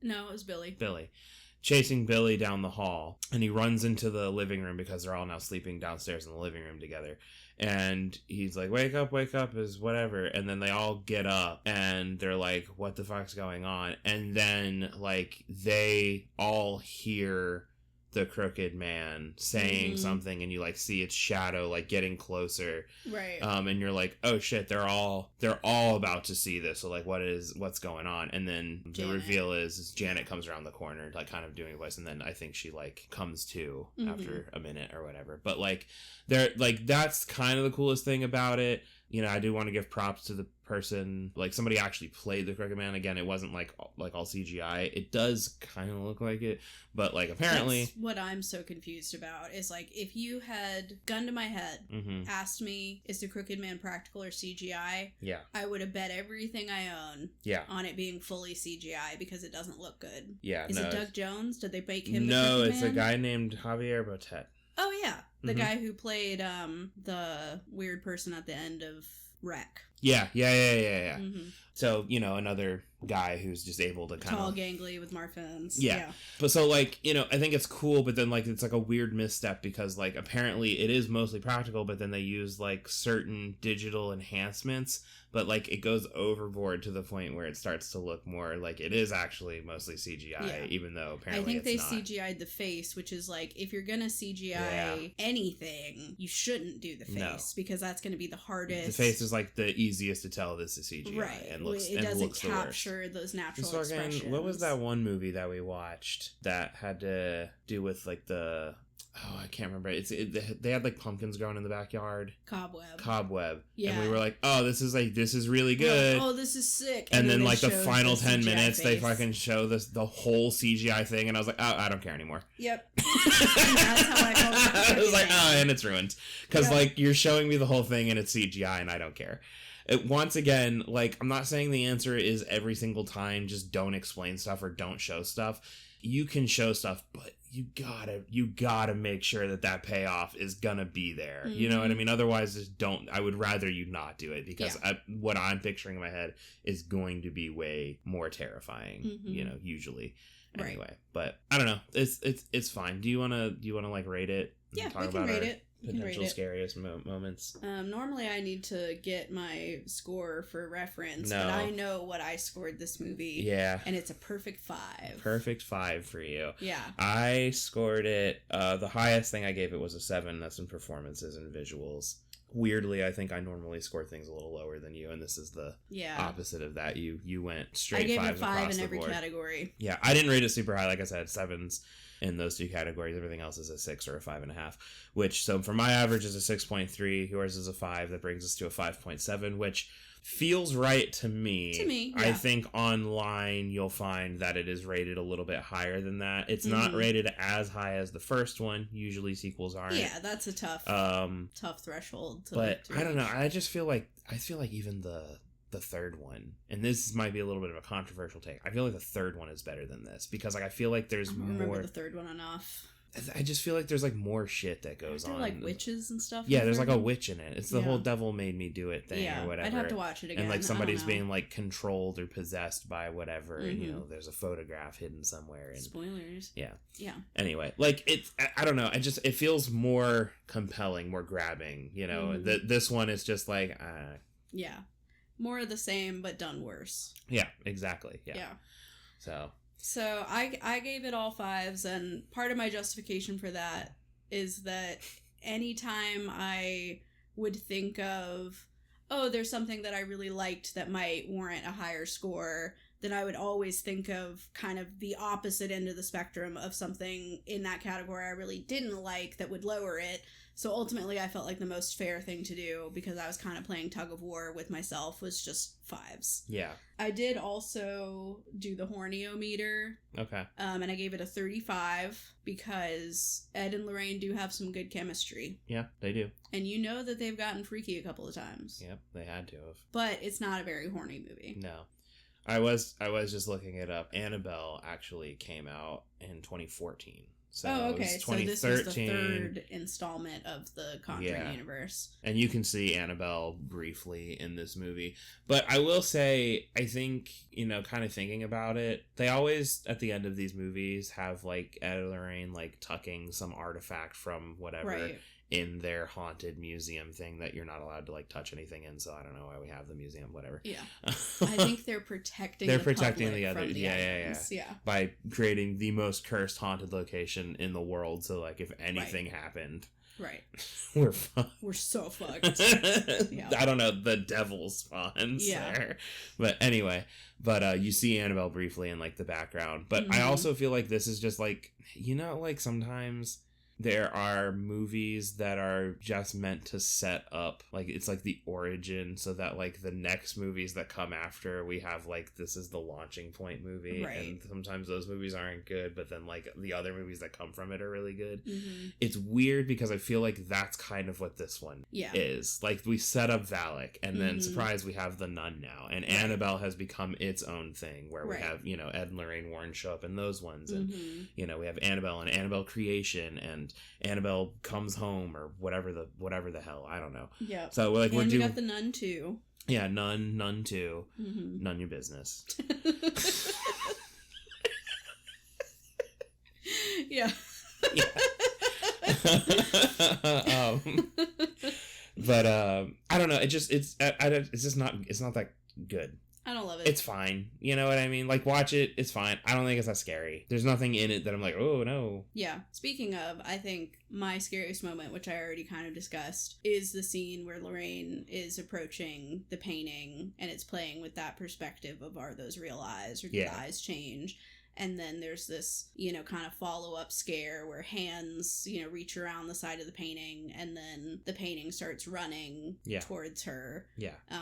No, it was Billy. Billy. Chasing Billy down the hall, and he runs into the living room because they're all now sleeping downstairs in the living room together. And he's like, wake up, is whatever. And then they all get up and they're like, what the fuck's going on? And then like they all hear the Crooked Man saying something, and you like see its shadow like getting closer, right? And you're like, oh shit, they're all about to see this, so like what's going on? And then the reveal is Janet comes around the corner like kind of doing a voice, and then I think she like comes to after a minute or whatever. But like they're like, that's kind of the coolest thing about it. I do want to give props to the person, like somebody actually played the Crooked Man. Again, it wasn't like all CGI. It does kind of look like it, but like apparently. That's what I'm so confused about is like if you had gun to my head, asked me, is the Crooked Man practical or CGI? Yeah. I would have bet everything I own on it being fully CGI because it doesn't look good. Yeah. Is it Doug Jones? Did they bake him? No, it's a guy named Javier Botet. Oh yeah, the guy who played the weird person at the end of Wreck. Yeah. So, another guy who's just able to kind of... Tall, gangly, with Marfans. Yeah. But so, like, I think it's cool, but then, like, it's, like, a weird misstep because, like, apparently it is mostly practical, but then they use, like, certain digital enhancements, but, like, it goes overboard to the point where it starts to look more like it is actually mostly CGI, even though apparently it's not. I think they CGI'd the face, which is, like, if you're gonna CGI anything, you shouldn't do the face, because that's gonna be the hardest. The face is, like, the easiest to tell this is CGI. Right. And looks, it doesn't capture those natural expressions. What was that one movie that we watched that had to do with, like, I can't remember. They had, like, pumpkins growing in the backyard. Cobweb. Yeah. And we were like, oh, this is really good. Oh, this is sick. And then like, the final 10 minutes, they fucking show the whole CGI thing, and I was like, oh, I don't care anymore. Yep. And that's how I felt. I was like, oh, and it's ruined. Because, like, you're showing me the whole thing, and it's CGI, and I don't care. Once again, like, I'm not saying the answer is every single time just don't explain stuff or don't show stuff. You can show stuff, but you gotta make sure that payoff is gonna be there. You know what I mean? Otherwise, just don't. I would rather you not do it because what I'm picturing in my head is going to be way more terrifying. Usually. Anyway, but I don't know. It's fine. Do you wanna like rate it? Yeah, we can rate it. Potential scariest moments. Normally I need to get my score for reference, but I know what I scored this movie. Yeah. And it's a perfect 5. Perfect 5 for you. Yeah. I scored it, the highest thing I gave it was a 7. That's in performances and visuals. Weirdly, I think I normally score things a little lower than you, and this is the opposite of that. You went straight 5 across the board. I gave it 5 in every category. Yeah, I didn't rate it super high. Like I said, 7s in those 2 categories. Everything else is a 6 or a 5.5, which, so for my average is a 6.3. Yours is a 5. That brings us to a 5.7, which feels right to me. I think online you'll find that it is rated a little bit higher than that. It's not rated as high as the first one. Usually sequels aren't. Yeah, that's a tough threshold to But I don't know. I feel like even the third one, and this might be a little bit of a controversial take, I feel like the third one is better than this because, like, I feel like there's more. I don't remember the third one enough. I just feel like there's like more shit that goes on. Like witches and stuff. Yeah, there's like a witch in it. It's the whole devil made me do it thing or whatever. I'd have to watch it again. And like somebody's being like controlled or possessed by whatever, and there's a photograph hidden somewhere. And spoilers. Yeah. Yeah. Anyway, like I don't know. It feels more compelling, more grabbing. This one is just like. Yeah. More of the same, but done worse. Yeah. Exactly. Yeah. So I gave it all 5s, and part of my justification for that is that anytime I would think of, oh, there's something that I really liked that might warrant a higher score, then I would always think of kind of the opposite end of the spectrum of something in that category I really didn't like that would lower it. So ultimately, I felt like the most fair thing to do, because I was kind of playing tug of war with myself, was just 5s. Yeah. I did also do the horniometer. Okay. And I gave it a 35 because Ed and Lorraine do have some good chemistry. Yeah, they do. And you know that they've gotten freaky a couple of times. Yep, they had to have. But it's not a very horny movie. No. I was just looking it up. Annabelle actually came out in 2014. So okay. So this was the 3rd installment of the Conjuring universe. And you can see Annabelle briefly in this movie. But I will say, I think, kind of thinking about it, they always, at the end of these movies, have, like, Ed and Lorraine, like, tucking some artifact from whatever in their haunted museum thing that you're not allowed to, like, touch anything in. So I don't know why we have the museum, whatever. Yeah. I think they're protecting the other. Yeah. By creating the most cursed haunted location in the world. So, like, if anything happened, we're fucked. We're so fucked. I don't know, the devil spawns there. But anyway, you see Annabelle briefly in, like, the background. But I also feel like this is just, like, like, sometimes there are movies that are just meant to set up, like, it's like the origin, so that, like, the next movies that come after, we have, like, this is the launching point movie. Right. And sometimes those movies aren't good, but then, like, the other movies that come from it are really good. It's weird because I feel like that's kind of what this one is. Like, we set up Valak, and then, surprise, we have The Nun now. And Annabelle has become its own thing, where we have, you know, Ed and Lorraine Warren show up in those ones. And, you know, we have Annabelle and Annabelle Creation and Annabelle Comes Home, or whatever the hell, I don't know. Yeah. So, like, and we got The Nun 2. Yeah, Nun 2. None your business. Yeah. But I don't know. It's just not that good. I don't love it. It's fine. You know what I mean? Like, watch it. It's fine. I don't think it's that scary. There's nothing in it that I'm like, oh, no. Yeah. Speaking of, I think my scariest moment, which I already kind of discussed, is the scene where Lorraine is approaching the painting and it's playing with that perspective of, are those real eyes, or do the eyes change? And then there's this, you know, kind of follow-up scare where hands, you know, reach around the side of the painting, and then the painting starts running towards her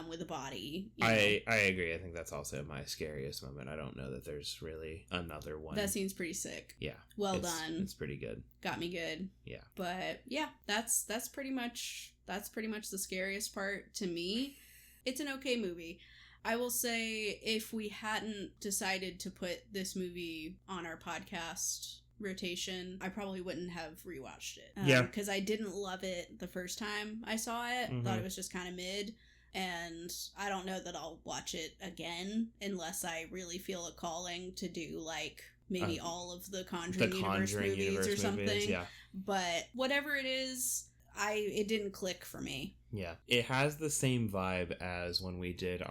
with a body. I agree. I think that's also my scariest moment. I don't know that there's really another one. That scene's pretty sick. Yeah. Well done. It's pretty good. Got me good. Yeah. But yeah, that's pretty much the scariest part to me. It's an okay movie. I will say, if we hadn't decided to put this movie on our podcast rotation, I probably wouldn't have rewatched it. Because I didn't love it the first time I saw it. Thought it was just kind of mid. And I don't know that I'll watch it again unless I really feel a calling to do, like, maybe all of the Conjuring universe movies or something. But whatever it is, it didn't click for me. Yeah. It has the same vibe as when we did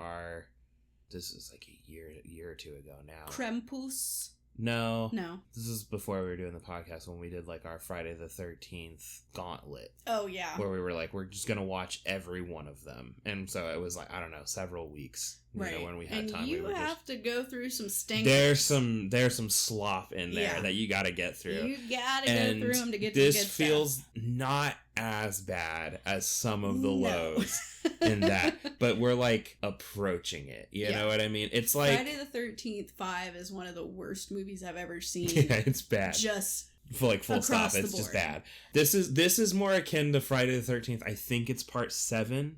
this is like a year or two ago now. Krampus? No. This is before we were doing the podcast, when we did, like, our Friday the 13th gauntlet. Oh, yeah. Where we were like, we're just going to watch every one of them. And so it was like, I don't know, several weeks. You know, when we had time. You have to go through some stinkers. There's some slop in there that you got to get through. You got to go through them to get to the good stuff. This feels not as bad as some of the lows in that, but we're, like, approaching it. You know what I mean? It's like Friday the 13th 5 is one of the worst movies I've ever seen. Yeah, it's bad. Just like full stop. It's just bad. This is more akin to Friday the 13th. I think it's part 7,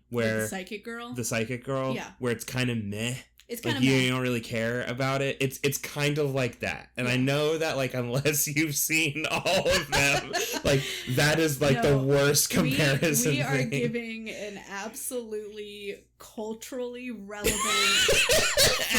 where the psychic girl. Yeah, where it's kind of meh. It's kind of meh. You don't really care about it. It's kind of like that. And I know that, like, unless you've seen all of them, like, that is like the worst comparison. We are giving an absolutely culturally relevant.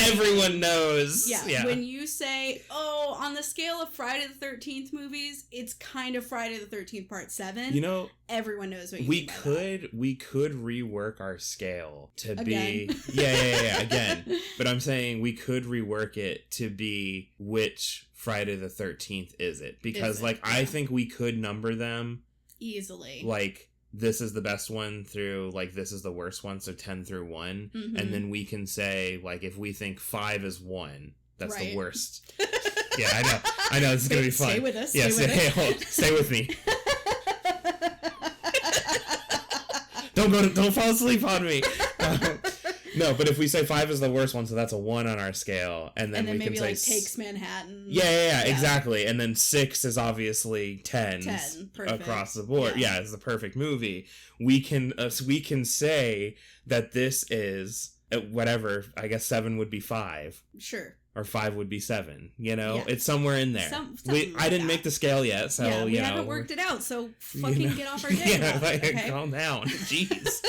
Everyone knows. Yeah. When you say, oh, on the scale of Friday the 13th movies, it's kind of Friday the 13th part 7. You know, everyone knows what you mean by that. We could rework our scale to be again. But I'm saying we could rework it to be which Friday the 13th is it? Because I think we could number them easily. Like, this is the best one through, like, this is the worst one, so 10 through 1. And then we can say, like, if we think 5 is 1, that's the worst. Yeah, I know, this is going to be fun. Stay with us. Yeah, stay with me. Don't fall asleep on me. No, but if we say 5 is the worst one, so that's a 1 on our scale, and then we maybe can say like Takes Manhattan. Yeah, exactly. And then 6 is obviously 10 across the board. Yeah, it's the perfect movie. We can say that this is whatever. I guess 7 would be 5. Sure. Or 5 would be 7. You know, it's somewhere in there. I didn't make the scale yet, so we haven't worked it out. So fucking get off our dick. Calm down. Jeez.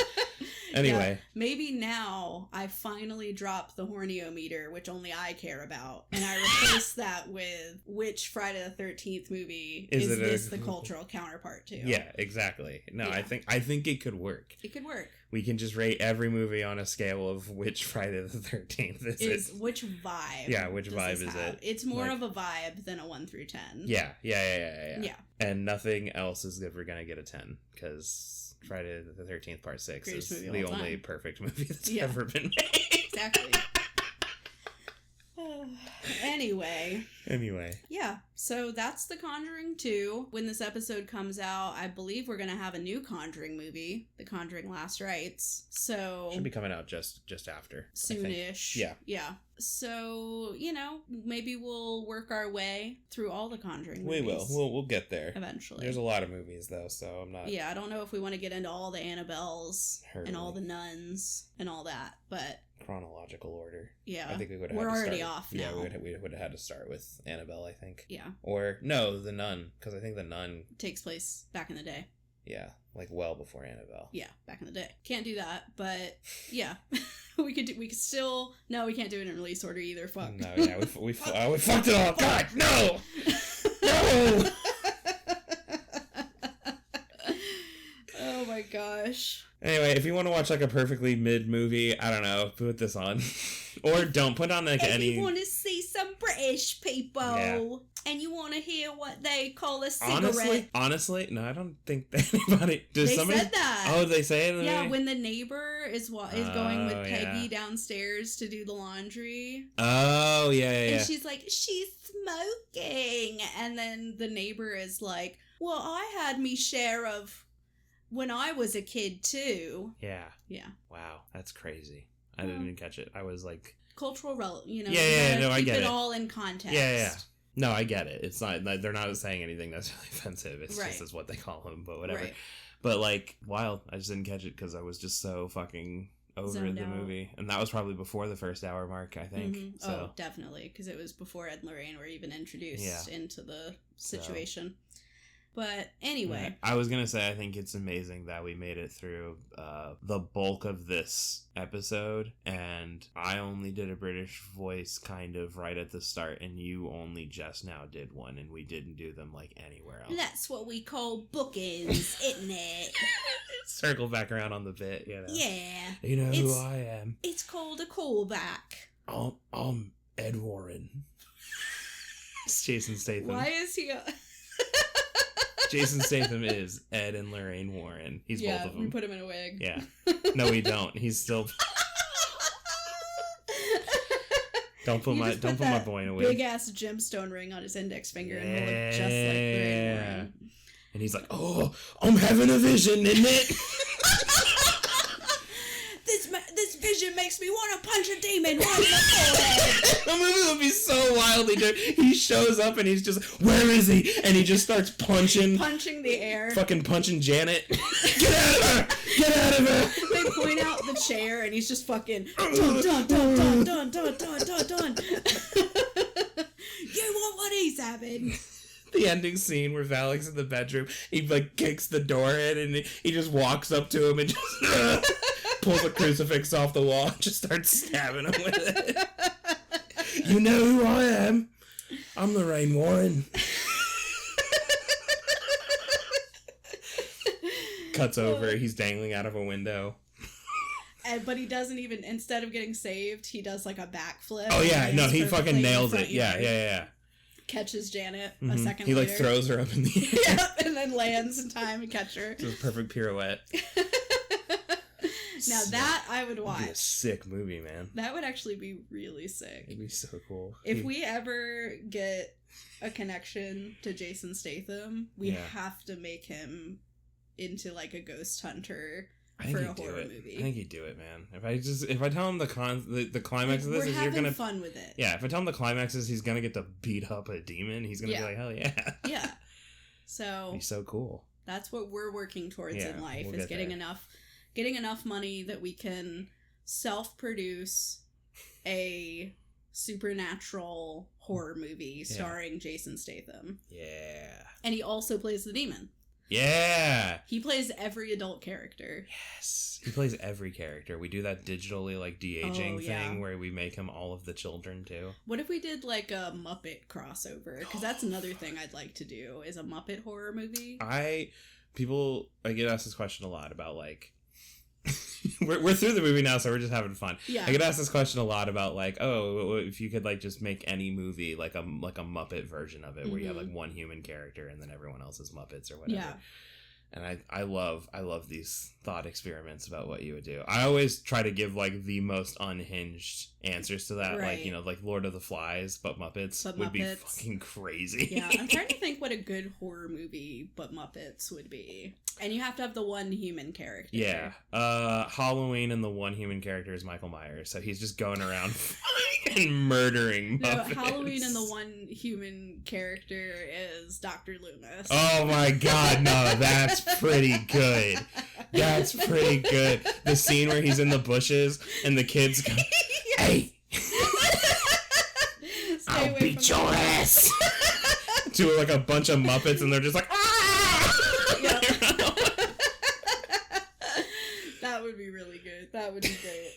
Anyway. Maybe now I finally drop the horniometer, which only I care about, and I replace that with which Friday the 13th movie is this the cultural counterpart to? Yeah, exactly. No, I think it could work. It could work. We can just rate every movie on a scale of which Friday the 13th is it. Which vibe. Yeah, which vibe is it? It's more of a vibe than a 1 through 10. Yeah. And nothing else is ever going to get a 10, because Friday the 13th Part 6 is the only perfect movie that's ever been made. Exactly. Anyway. Yeah. So that's The Conjuring 2. When this episode comes out, I believe we're going to have a new Conjuring movie, The Conjuring Last Rites. So should be coming out just after. Soonish. Yeah. Yeah. So, maybe we'll work our way through all the Conjuring movies. We will. We'll get there. Eventually. There's a lot of movies, though, so I'm not... Yeah, I don't know if we want to get into all the Annabelles and all the nuns and all that, but... Chronological order. Yeah. I think we would have We're had to already start, off now. Yeah, we would have had to start with Annabelle, I think. Yeah. Or, no, The Nun, because I think The Nun... takes place back in the day. Yeah, like well before Annabelle. Yeah, back in the day. Can't do that, but yeah. we could still... No, we can't do it in release order either. Fuck. No, yeah, we fucked it all. God, no! No! Oh my gosh. Anyway, if you want to watch like a perfectly mid movie, I don't know, put this on. Or don't put on like any... If you want to see some British people and you want to hear what they call a cigarette. Honestly, no, I don't think anybody... said that. Oh, they say it? Yeah, when the neighbor is going with Peggy downstairs to do the laundry. Oh, yeah. And she's like, she's smoking. And then the neighbor is like, well, I had me share of... when I was a kid, too. Yeah. Yeah. Wow, that's crazy. I didn't even catch it. I was like... Cultural relevant, no, I get it. Keep it all in context. Yeah. No, I get it. It's not... They're not saying anything necessarily offensive. It's just that's what they call them, but whatever. Right. But, like, wild. I just didn't catch it because I was just so fucking over the movie. And that was probably before the first hour mark, I think. Mm-hmm. So. Oh, definitely. Because it was before Ed and Lorraine were even introduced into the situation. But anyway. Yeah. I was going to say, I think it's amazing that we made it through the bulk of this episode. And I only did a British voice kind of right at the start. And you only just now did one. And we didn't do them like anywhere else. That's what we call bookings, isn't it? Circle back around on the bit, Yeah. You know who I am. It's called a callback. I'm Ed Warren. It's Jason Statham. Why is he... Jason Statham is Ed and Lorraine Warren. He's both of them. Yeah, we put him in a wig. Yeah. No, we don't. He's still... Don't put my boy in a wig. Big ass gemstone ring on his index finger and he'll look just like Lorraine Warren. And he's like, "Oh, I'm having a vision, isn't it?" This vision makes me want to punch a demon right in the forehead. The movie would be so wildly different. He shows up and he's just, "Where is he?" And he just starts punching the air. Fucking punching Janet. Get out of her! Get out of her! They point out the chair and he's just fucking dun dun dun dun dun dun dun dun dun. You want what he's having? The ending scene where Valek's in the bedroom, he like kicks the door in and he just walks up to him and just pulls a crucifix off the wall and just starts stabbing him with it. You know who I am? I'm Lorraine Warren. Cuts over, he's dangling out of a window. But he doesn't even, instead of getting saved, he does like a backflip. Oh yeah, no, he fucking nails it. Yeah. Catches Janet a second later. He like later. throws her up in the air. Yep, and then lands in time to catch her. It's a perfect pirouette. Now that I would watch. It'd be a sick movie, man. That would actually be really sick. It'd be so cool. If we ever get a connection to Jason Statham, we have to make him into like a ghost hunter for a horror movie. I think he'd do it, man. If I tell him the climax of this is you're gonna fun with it. Yeah, if I tell him the climax is he's gonna get to beat up a demon, he's gonna be like, hell yeah. Yeah. So he's so cool. That's what we're working towards in life, is getting enough money that we can self-produce a supernatural horror movie starring Jason Statham. Yeah. And he also plays the demon. Yeah. He plays every adult character. Yes. He plays every character. We do that digitally, like, de-aging thing where we make him all of the children, too. What if we did, like, a Muppet crossover? Because that's another thing I'd like to do, is a Muppet horror movie. I get asked this question a lot about, like... we're through the movie now, so we're just having fun. Yeah. I get asked this question a lot about, like, oh, if you could, like, just make any movie, like a Muppet version of it, where you have, like, one human character and then everyone else is Muppets or whatever. And I love these thought experiments about what you would do. I always try to give like the most unhinged answers to that. Right. Like, you know, like Lord of the Flies, but Muppets would be fucking crazy. Yeah, I'm trying to think what a good horror movie but Muppets would be. And you have to have the one human character. Yeah. Halloween, and the one human character is Michael Myers. So he's just going around and murdering Muppets. No, Halloween and the one human character is Dr. Loomis. Oh my god, no, that's pretty good. That's pretty good. The scene where he's in the bushes and the kids go, hey! I'll beat your ass! To like a bunch of Muppets, and they're just like, ah! Yep. That would be really good. That would be great.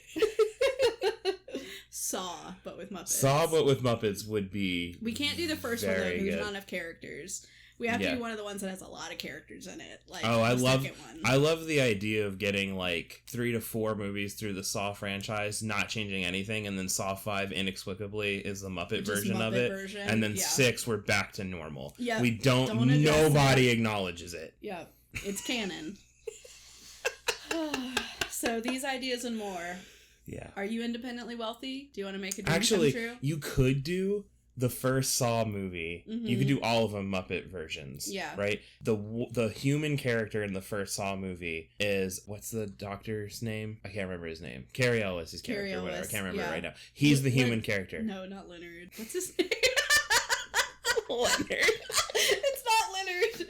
Saw, but with Muppets. Saw, but with Muppets would be. We can't do the first one though, because there's not enough characters. We have to do one of the ones that has a lot of characters in it. Like I love the idea of getting like 3 to 4 movies through the Saw franchise, not changing anything, and then Saw 5 inexplicably is the Muppet version of it, and then 6 we're back to normal. Yeah, we don't nobody acknowledges it. Yeah, it's canon. So these ideas and more. Yeah. Are you independently wealthy? Do you want to make a dream come true? You could do the first Saw movie. Mm-hmm. You could do all of them Muppet versions. Yeah. Right? The human character in the first Saw movie is, what's the doctor's name? I can't remember his name. Cary Ellis' his character. Ellis, whatever. I can't remember it right now. He's the human character. No, not Leonard. What's his name? Leonard. It's not Leonard.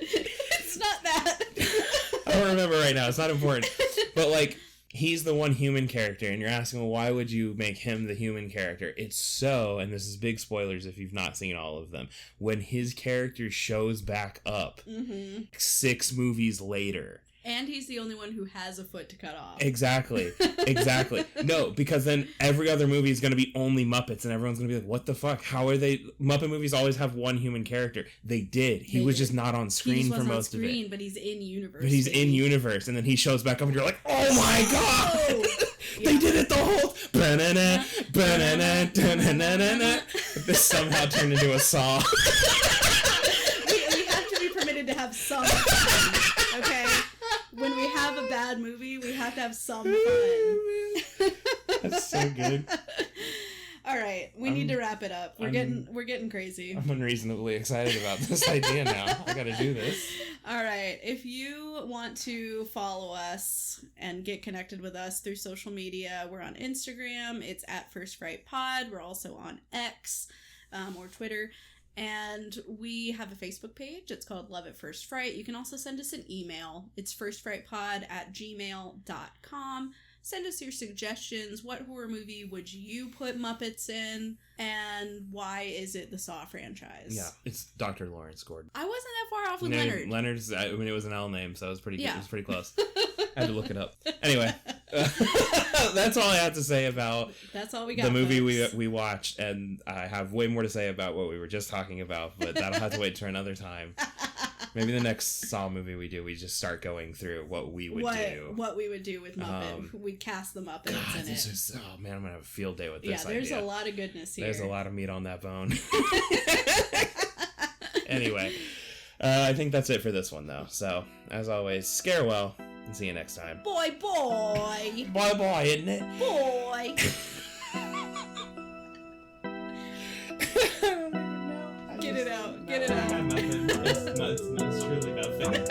It's not that. I don't remember right now. It's not important. But like, he's the one human character, and you're asking, well, why would you make him the human character? It's so, and this is big spoilers if you've not seen all of them, when his character shows back up 6 movies later. And he's the only one who has a foot to cut off. Exactly. No, because then every other movie is going to be only Muppets, and everyone's going to be like, what the fuck? How are they... Muppet movies always have one human character. They did. He was just not on screen for most of it. But he's in universe. In universe, and then he shows back up, and you're like, oh my god! They did it the whole... This somehow turned into a Saw. we have to be permitted to have some fun, okay? When we have a bad movie, we have to have some fun. That's so good. All right, we need to wrap it up. We're getting crazy. I'm unreasonably excited about this idea now. I gotta do this. All right, if you want to follow us and get connected with us through social media, we're on Instagram. It's at First Fright Pod. We're also on X or Twitter. And we have a Facebook page. It's called Love at First Fright. You can also send us an email. It's firstfrightpod@gmail.com. Send us your suggestions. What horror movie would you put Muppets in? And why is it the Saw franchise? Yeah, it's Dr. Lawrence Gordon. I wasn't that far off with Leonard. Leonard's, I mean, it was an L name, so it was pretty good. It was pretty close. I had to look it up. Anyway, that's all I have to say about that's all we got, the movie we watched, and I have way more to say about what we were just talking about, but that'll have to wait till another time. Maybe the next Saw movie we do, we just start going through what we would do. What we would do with Muppet. We cast the Muppets in it. Oh man, I'm going to have a field day with this idea. Yeah, there's a lot of goodness here. There's a lot of meat on that bone. Anyway, I think that's it for this one, though. So, as always, scare well, and see you next time. Boy, boy! Boy, boy, isn't it? Boy! Get it out. Get it out. It's truly nothing.